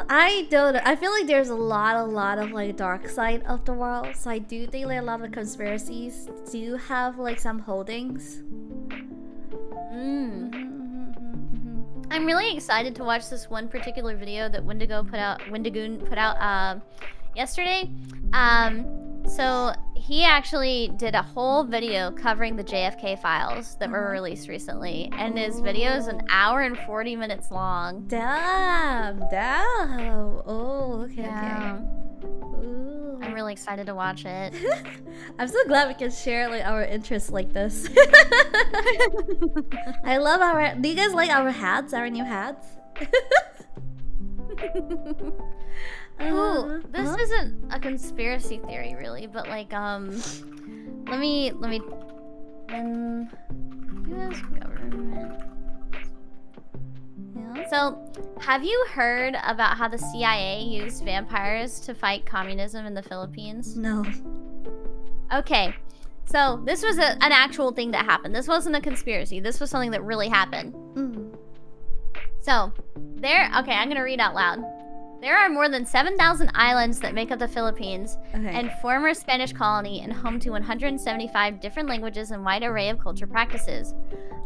I don't know. I feel like there's a lot of like dark side of the world. So I do think like a lot of conspiracies do have like some holdings. I'm really excited to watch this one particular video that Wendigoon put out yesterday. So he actually did a whole video covering the JFK files that were released recently, and his video is an hour and 40 minutes long. Damn. Oh, okay. Ooh. I'm really excited to watch it. I'm so glad we can share like our interests like this. I love our. Do you guys like our hats? Our new hats? Ooh, this isn't a conspiracy theory, really, but like, let me. U.S. government. Yeah. So, have you heard about how the CIA used vampires to fight communism in the Philippines? No. Okay, so this was an actual thing that happened. This wasn't a conspiracy. This was something that really happened. So, okay, I'm gonna read out loud. There are more than 7,000 islands that make up the Philippines, and former Spanish colony and home to 175 different languages and wide array of culture practices.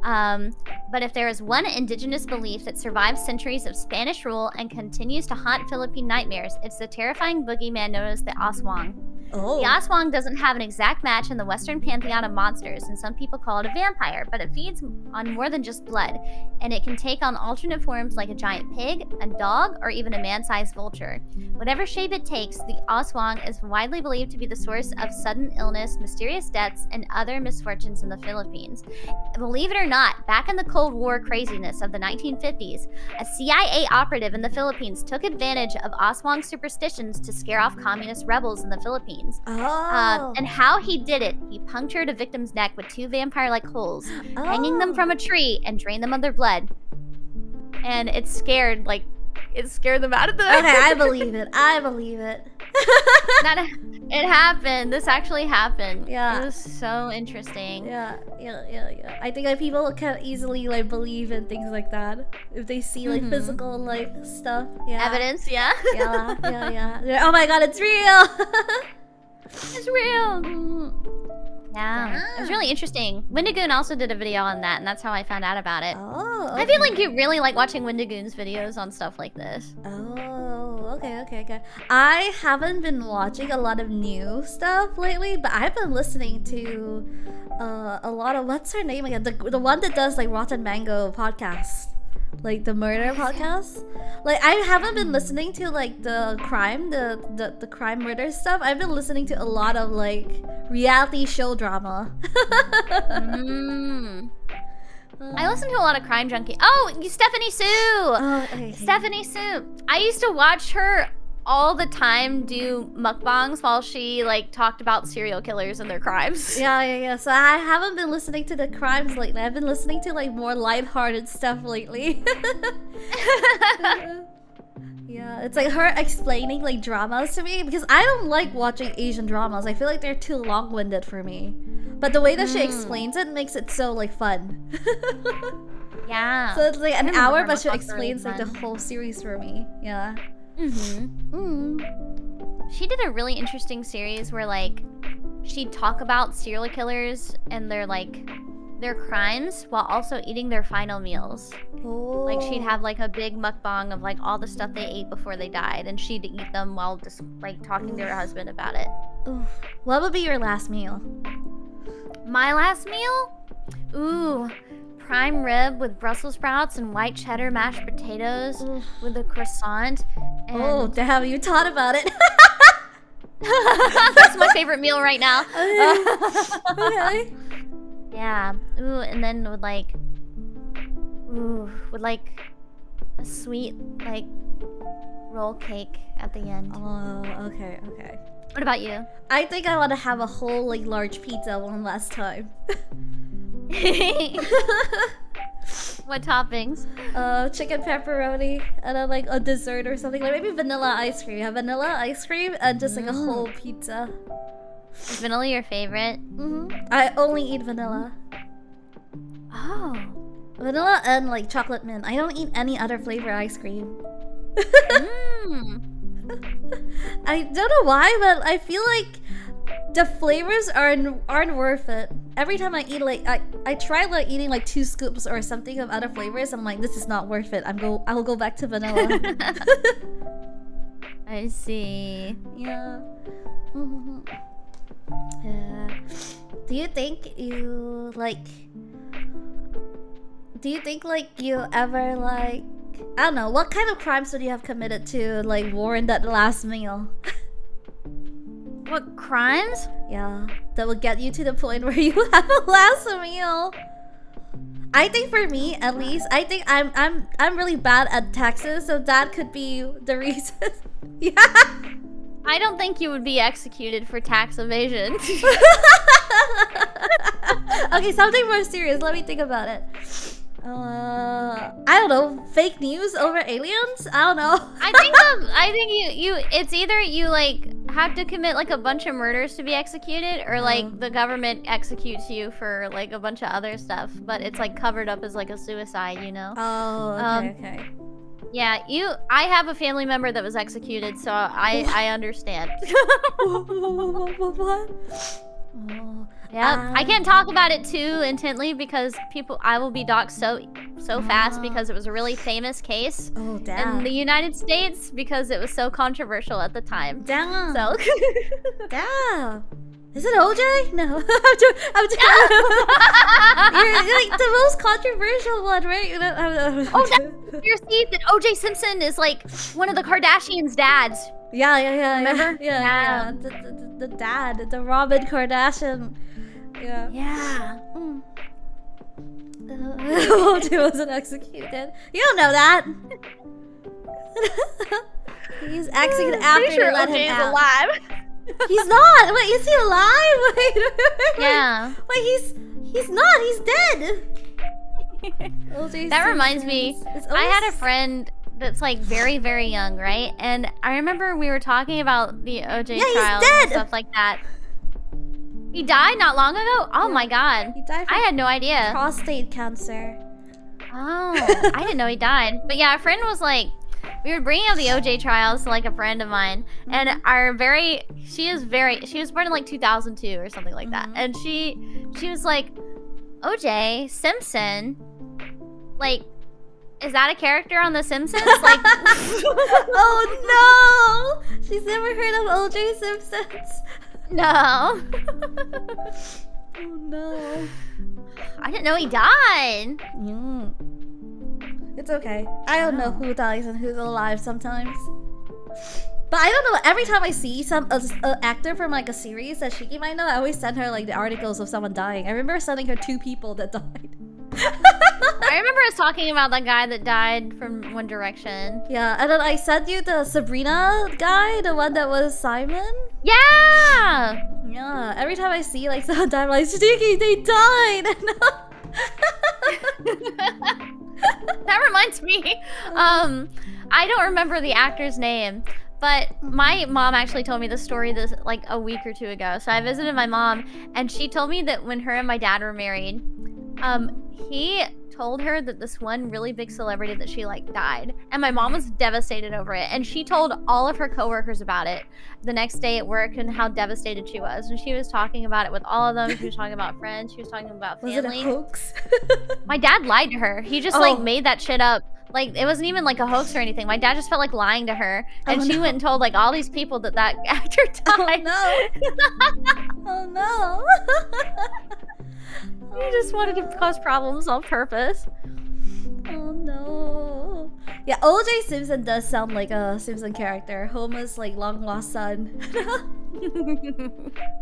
But if there is one indigenous belief that survives centuries of Spanish rule and continues to haunt Philippine nightmares, it's the terrifying boogeyman known as the Aswang. Oh. The Aswang doesn't have an exact match in the Western pantheon of monsters, and some people call it a vampire, but it feeds on more than just blood, and it can take on alternate forms like a giant pig, a dog, or even a man-sized vulture. Whatever shape it takes, the Aswang is widely believed to be the source of sudden illness, mysterious deaths, and other misfortunes in the Philippines. Believe it or not, back in the Cold War craziness of the 1950s, a CIA operative in the Philippines took advantage of Aswang superstitions to scare off communist rebels in the Philippines. And how he did it, he punctured a victim's neck with 2 vampire-like holes, hanging them from a tree and drained them of their blood. And it scared them out of the... Okay, I believe it. It happened. This actually happened. Yeah. It was so interesting. Yeah. I think like people can easily like believe in things like that if they see like physical like stuff. Yeah. Evidence, yeah. Yeah. Oh my god, it's real. It's real. Yeah. It was really interesting. Wendigoon also did a video on that, and that's how I found out about it. Oh. Okay. I feel like you really like watching Wendigoon's videos on stuff like this. Oh, okay. I haven't been watching a lot of new stuff lately, but I've been listening to a lot of, what's her name again? The one that does like Rotten Mango podcast. Like the murder podcast. Like I haven't been listening to like the crime, the crime murder stuff. I've been listening to a lot of like reality show drama. I listen to a lot of Crime Junkie. Oh, Stephanie Sue. Oh, okay. Stephanie Sue. I used to watch her all the time do mukbangs while she like talked about serial killers and their crimes. Yeah. So I haven't been listening to the crimes lately. I've been listening to like more lighthearted stuff lately. Yeah, it's like her explaining like dramas to me because I don't like watching Asian dramas. I feel like they're too long-winded for me. But the way that she explains it makes it so like fun. Yeah. So it's like an Animal hour, drama but she sounds really explains like the fun. whole series for me. Yeah. She did a really interesting series where like she'd talk about serial killers and their crimes while also eating their final meals. Oh. Like she'd have like a big mukbang of like all the stuff they ate before they died, and she'd eat them while just like talking to her husband about it. Oof. What would be your last meal? My last meal? Ooh, prime rib with Brussels sprouts and white cheddar mashed potatoes with a croissant. And Oh, damn, you thought about it. that's my favorite meal right now. Okay. Yeah. Ooh, and then with like a sweet like roll cake at the end. Oh, okay, okay. What about you? I think I want to have a whole like large pizza one last time. What toppings? Chicken pepperoni and then like a dessert or something, like maybe vanilla ice cream. Have vanilla ice cream and just like a whole pizza. Is vanilla your favorite? I only eat vanilla. Oh. Vanilla and like chocolate mint. I don't eat any other flavor ice cream. I don't know why, but I feel like the flavors aren't worth it. Every time I eat like I try like eating like 2 scoops or something of other flavors, I'm like, this is not worth it. I'll go back to vanilla. I see. Yeah. Do you think you ever like, I don't know, what kind of crimes would you have committed to like warrant that last meal? What crimes? Yeah, that would get you to the point where you have a last meal. I think for me, at least, I think I'm really bad at taxes, so that could be the reason. Yeah. I don't think you would be executed for tax evasion. Okay, something more serious. Let me think about it. I don't know. Fake news over aliens? I don't know. I think you it's either you like have to commit like a bunch of murders to be executed, or like the government executes you for like a bunch of other stuff, but it's like covered up as like a suicide, you know? Oh, okay. Yeah, I have a family member that was executed, so I understand. What? Oh. Yeah, I can't talk about it too intently because I will be doxxed so fast because it was a really famous case Oh, damn. in the United States because it was so controversial at the time. Damn. So, damn. Is it OJ? No. I'm You're like the most controversial one, right? oh, that's conspiracy that OJ Simpson is like one of the Kardashians' dads. Yeah. Remember? Yeah. The dad, the Robin Kardashian. Yeah. Yeah. OJ wasn't executed. You don't know that. He's executed after they let him out. Alive. He's not. Wait, is he alive? Wait. Yeah. Wait, he's not. He's dead. That reminds me. I had a friend that's like very, very young, right? And I remember we were talking about the OJ trial and stuff like that. He died not long ago? Oh my god. He died from I had no idea. prostate cancer. Oh, I didn't know he died. But yeah, a friend was like, we were bringing up the OJ trials to like a friend of mine, and she was born in like 2002 or something like that, and she was like, OJ Simpson, like, is that a character on The Simpsons? Like, oh no, she's never heard of OJ Simpsons. no. Oh no. I didn't know he died. It's okay. I don't know who dies and who's alive sometimes. But I don't know. Every time I see some actor from like a series that Shiki might know, I always send her like the articles of someone dying. I remember sending her 2 people that died. I remember us talking about that guy that died from One Direction. Yeah, and then I sent you the Sabrina guy, the one that was Simon. Yeah! Yeah, every time I see like someone die, I'm like, Sticky, they died! That reminds me. I don't remember the actor's name, but my mom actually told me this story like a week or two ago. So I visited my mom, and she told me that when her and my dad were married, he told her that this one really big celebrity that she liked died, and my mom was devastated over it, and she told all of her coworkers about it the next day at work and how devastated she was. And she was talking about it with all of them. She was talking about friends. She was talking about family. Was it a hoax? My dad lied to her. He just like made that shit up. Like, it wasn't even like a hoax or anything. My dad just felt like lying to her, and she went and told like all these people that actor died. Oh no. He just wanted to cause problems on purpose. Oh no. Yeah, O.J. Simpson does sound like a Simpson character. Homer's like long lost son.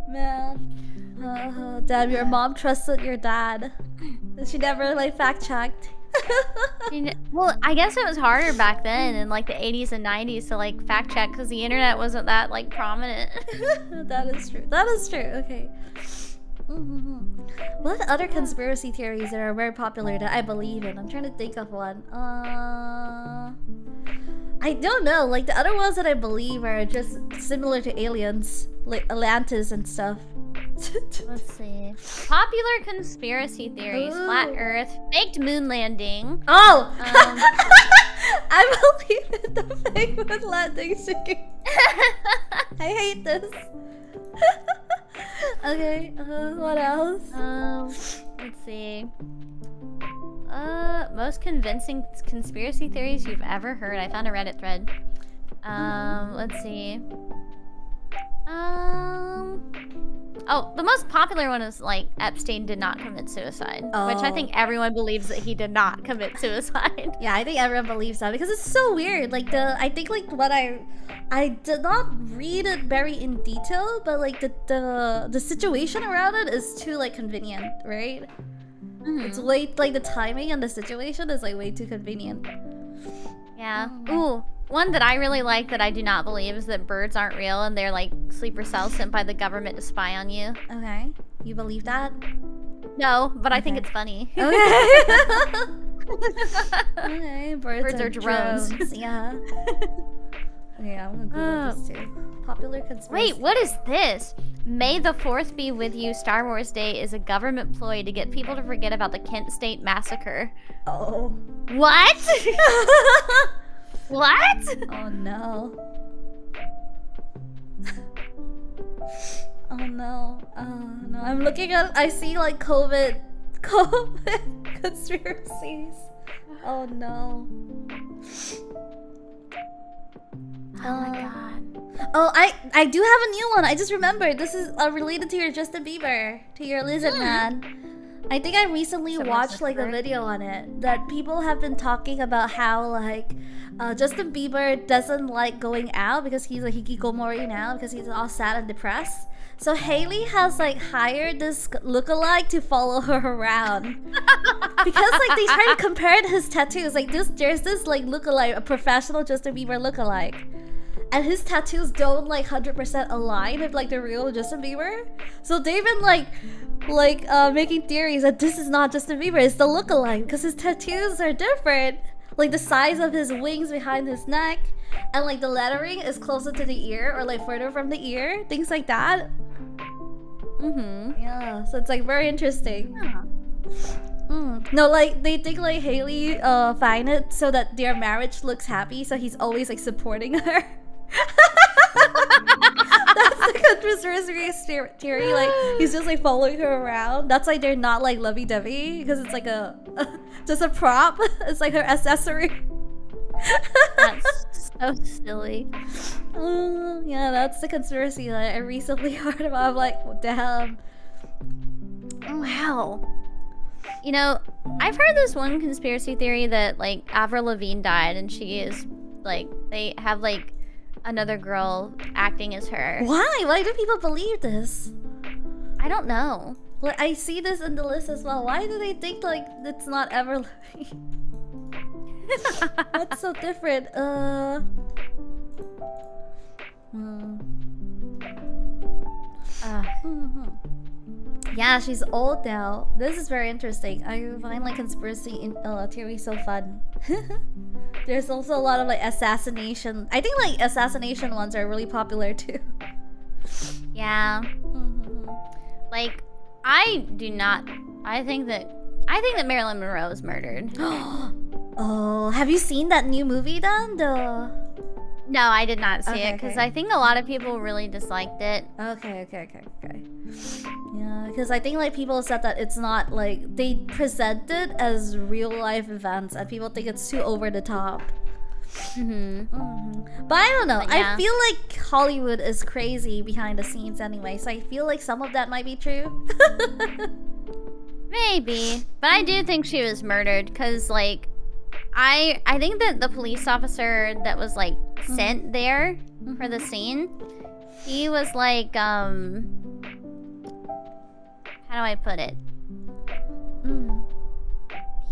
Man. Damn, your mom trusted your dad. She never like fact checked. Well, I guess it was harder back then in like the 80s and 90s to like fact check because the internet wasn't that like prominent. That is true. That is true. Okay. What other conspiracy theories that are very popular that I believe in? I'm trying to think of one. I don't know. Like the other ones that I believe are just similar to aliens, like Atlantis and stuff. Let's see. Popular conspiracy theories: flat Earth, faked moon landing. Oh, I believe in the fake moon landing. I hate this. Okay, what else? Let's see. Most convincing conspiracy theories you've ever heard. I found a Reddit thread. Let's see. Oh, the most popular one is like Epstein did not commit suicide, which I think everyone believes that he did not commit suicide. Yeah, I think everyone believes that because it's so weird. Like I think like what I did not read it very in detail, but like the situation around it is too like convenient, right? It's way like the timing and the situation is like way too convenient. Yeah. Ooh. One that I really like that I do not believe is that birds aren't real and they're like sleeper cells sent by the government to spy on you. Okay. You believe that? No, but I think it's funny. Okay. Okay. Birds are drones. Yeah. Yeah, I'm gonna Google this too. Popular conspiracy. Wait, what is this? May the 4th be with you. Star Wars Day is a government ploy to get people to forget about the Kent State Massacre. Oh. What? What? Oh no. Oh no. Oh no. I'm looking at I see like COVID conspiracies. Oh no. Oh my god. Oh, I do have a new one. I just remembered. This is related to your Justin Bieber, to your lizard man. I think I recently watched like a video on it that people have been talking about how like Justin Bieber doesn't like going out because he's a hikikomori now because he's all sad and depressed. So Hailey has like hired this lookalike to follow her around because like they try to compare his tattoos. Like there's this like lookalike, a professional Justin Bieber lookalike, and his tattoos don't like 100% align with like the real Justin Bieber. So they've been like making theories that this is not Justin Bieber, it's the lookalike because his tattoos are different. Like the size of his wings behind his neck, and like the lettering is closer to the ear or like further from the ear, things like that. Yeah, so it's like very interesting. No, like they think like Hailey find it so that their marriage looks happy, so he's always like supporting her. That's the conspiracy theory. Like he's just like following her around. That's why they're not like lovey-dovey because it's like just a prop. It's like her accessory. That's so silly. Yeah, that's the conspiracy that I recently heard about. I'm like, well, damn. Wow. You know, I've heard this one conspiracy theory that like Avril Lavigne died and she is like they have like another girl acting as her. Why? Why do people believe this? I don't know. Like I see this in the list as well. Why do they think like it's not Avril Lavigne? What's so different? Yeah, she's old now. This is very interesting. I find like conspiracy theory so fun. There's also a lot of like assassination. I think like assassination ones are really popular too. Yeah. Mhm. Like, I think that Marilyn Monroe was murdered. Oh, have you seen that new movie then? No, I did not see Okay, it because okay. I think a lot of people really disliked it. Okay. Yeah, because I think like people said that it's not like they present it as real life events, and people think it's too over the top. But I don't know. But yeah. I feel like Hollywood is crazy behind the scenes anyway, so I feel like some of that might be true. Maybe, but I do think she was murdered because, like, I think that the police officer that was like sent there for the scene, he was like, how do I put it?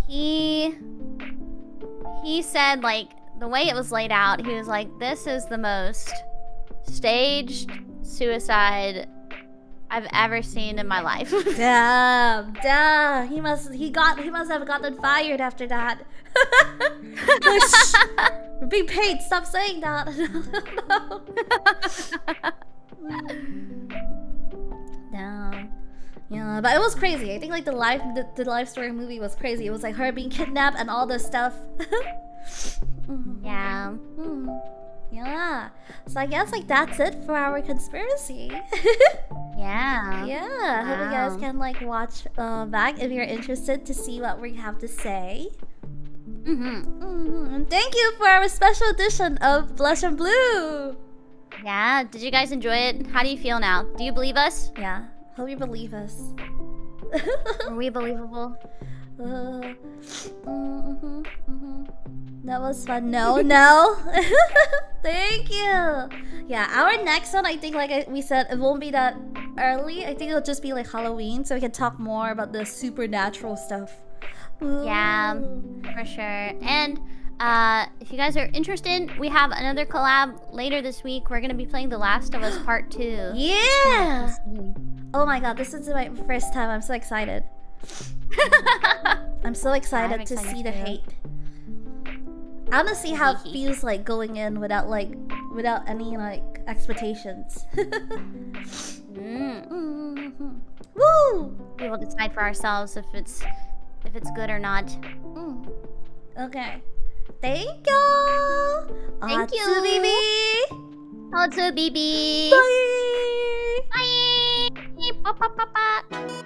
He said, like, the way it was laid out, he was like, this is the most staged suicide I've ever seen in my life. Damn. He must have gotten fired after that. We're being paid. Stop saying that. Damn. Yeah, but it was crazy. I think like the life story movie was crazy. It was like her being kidnapped and all this stuff. Yeah. Yeah. So I guess like that's it for our conspiracy. Yeah. Yeah. Hope you guys can like watch back if you're interested to see what we have to say. And thank you for our special edition of Blush and Blue. Yeah. Did you guys enjoy it? How do you feel now? Do you believe us? Yeah. Hope you believe us. Are we believable? That was fun. No. Thank you. Yeah, our next one, I think, like we said, it won't be that early. I think it'll just be like Halloween, so we can talk more about the supernatural stuff. Yeah, for sure. And if you guys are interested, we have another collab later this week. We're gonna be playing The Last of Us Part 2. Yeah. Oh my god, this is my first time. I'm so excited. I'm so excited to see the hate. I want to see how it feels like going in without any like expectations. Woo! We will decide for ourselves if it's good or not. Okay. Thank you. Thank you. Bibi. Otsu Bibi. Bye. Bye. Bye.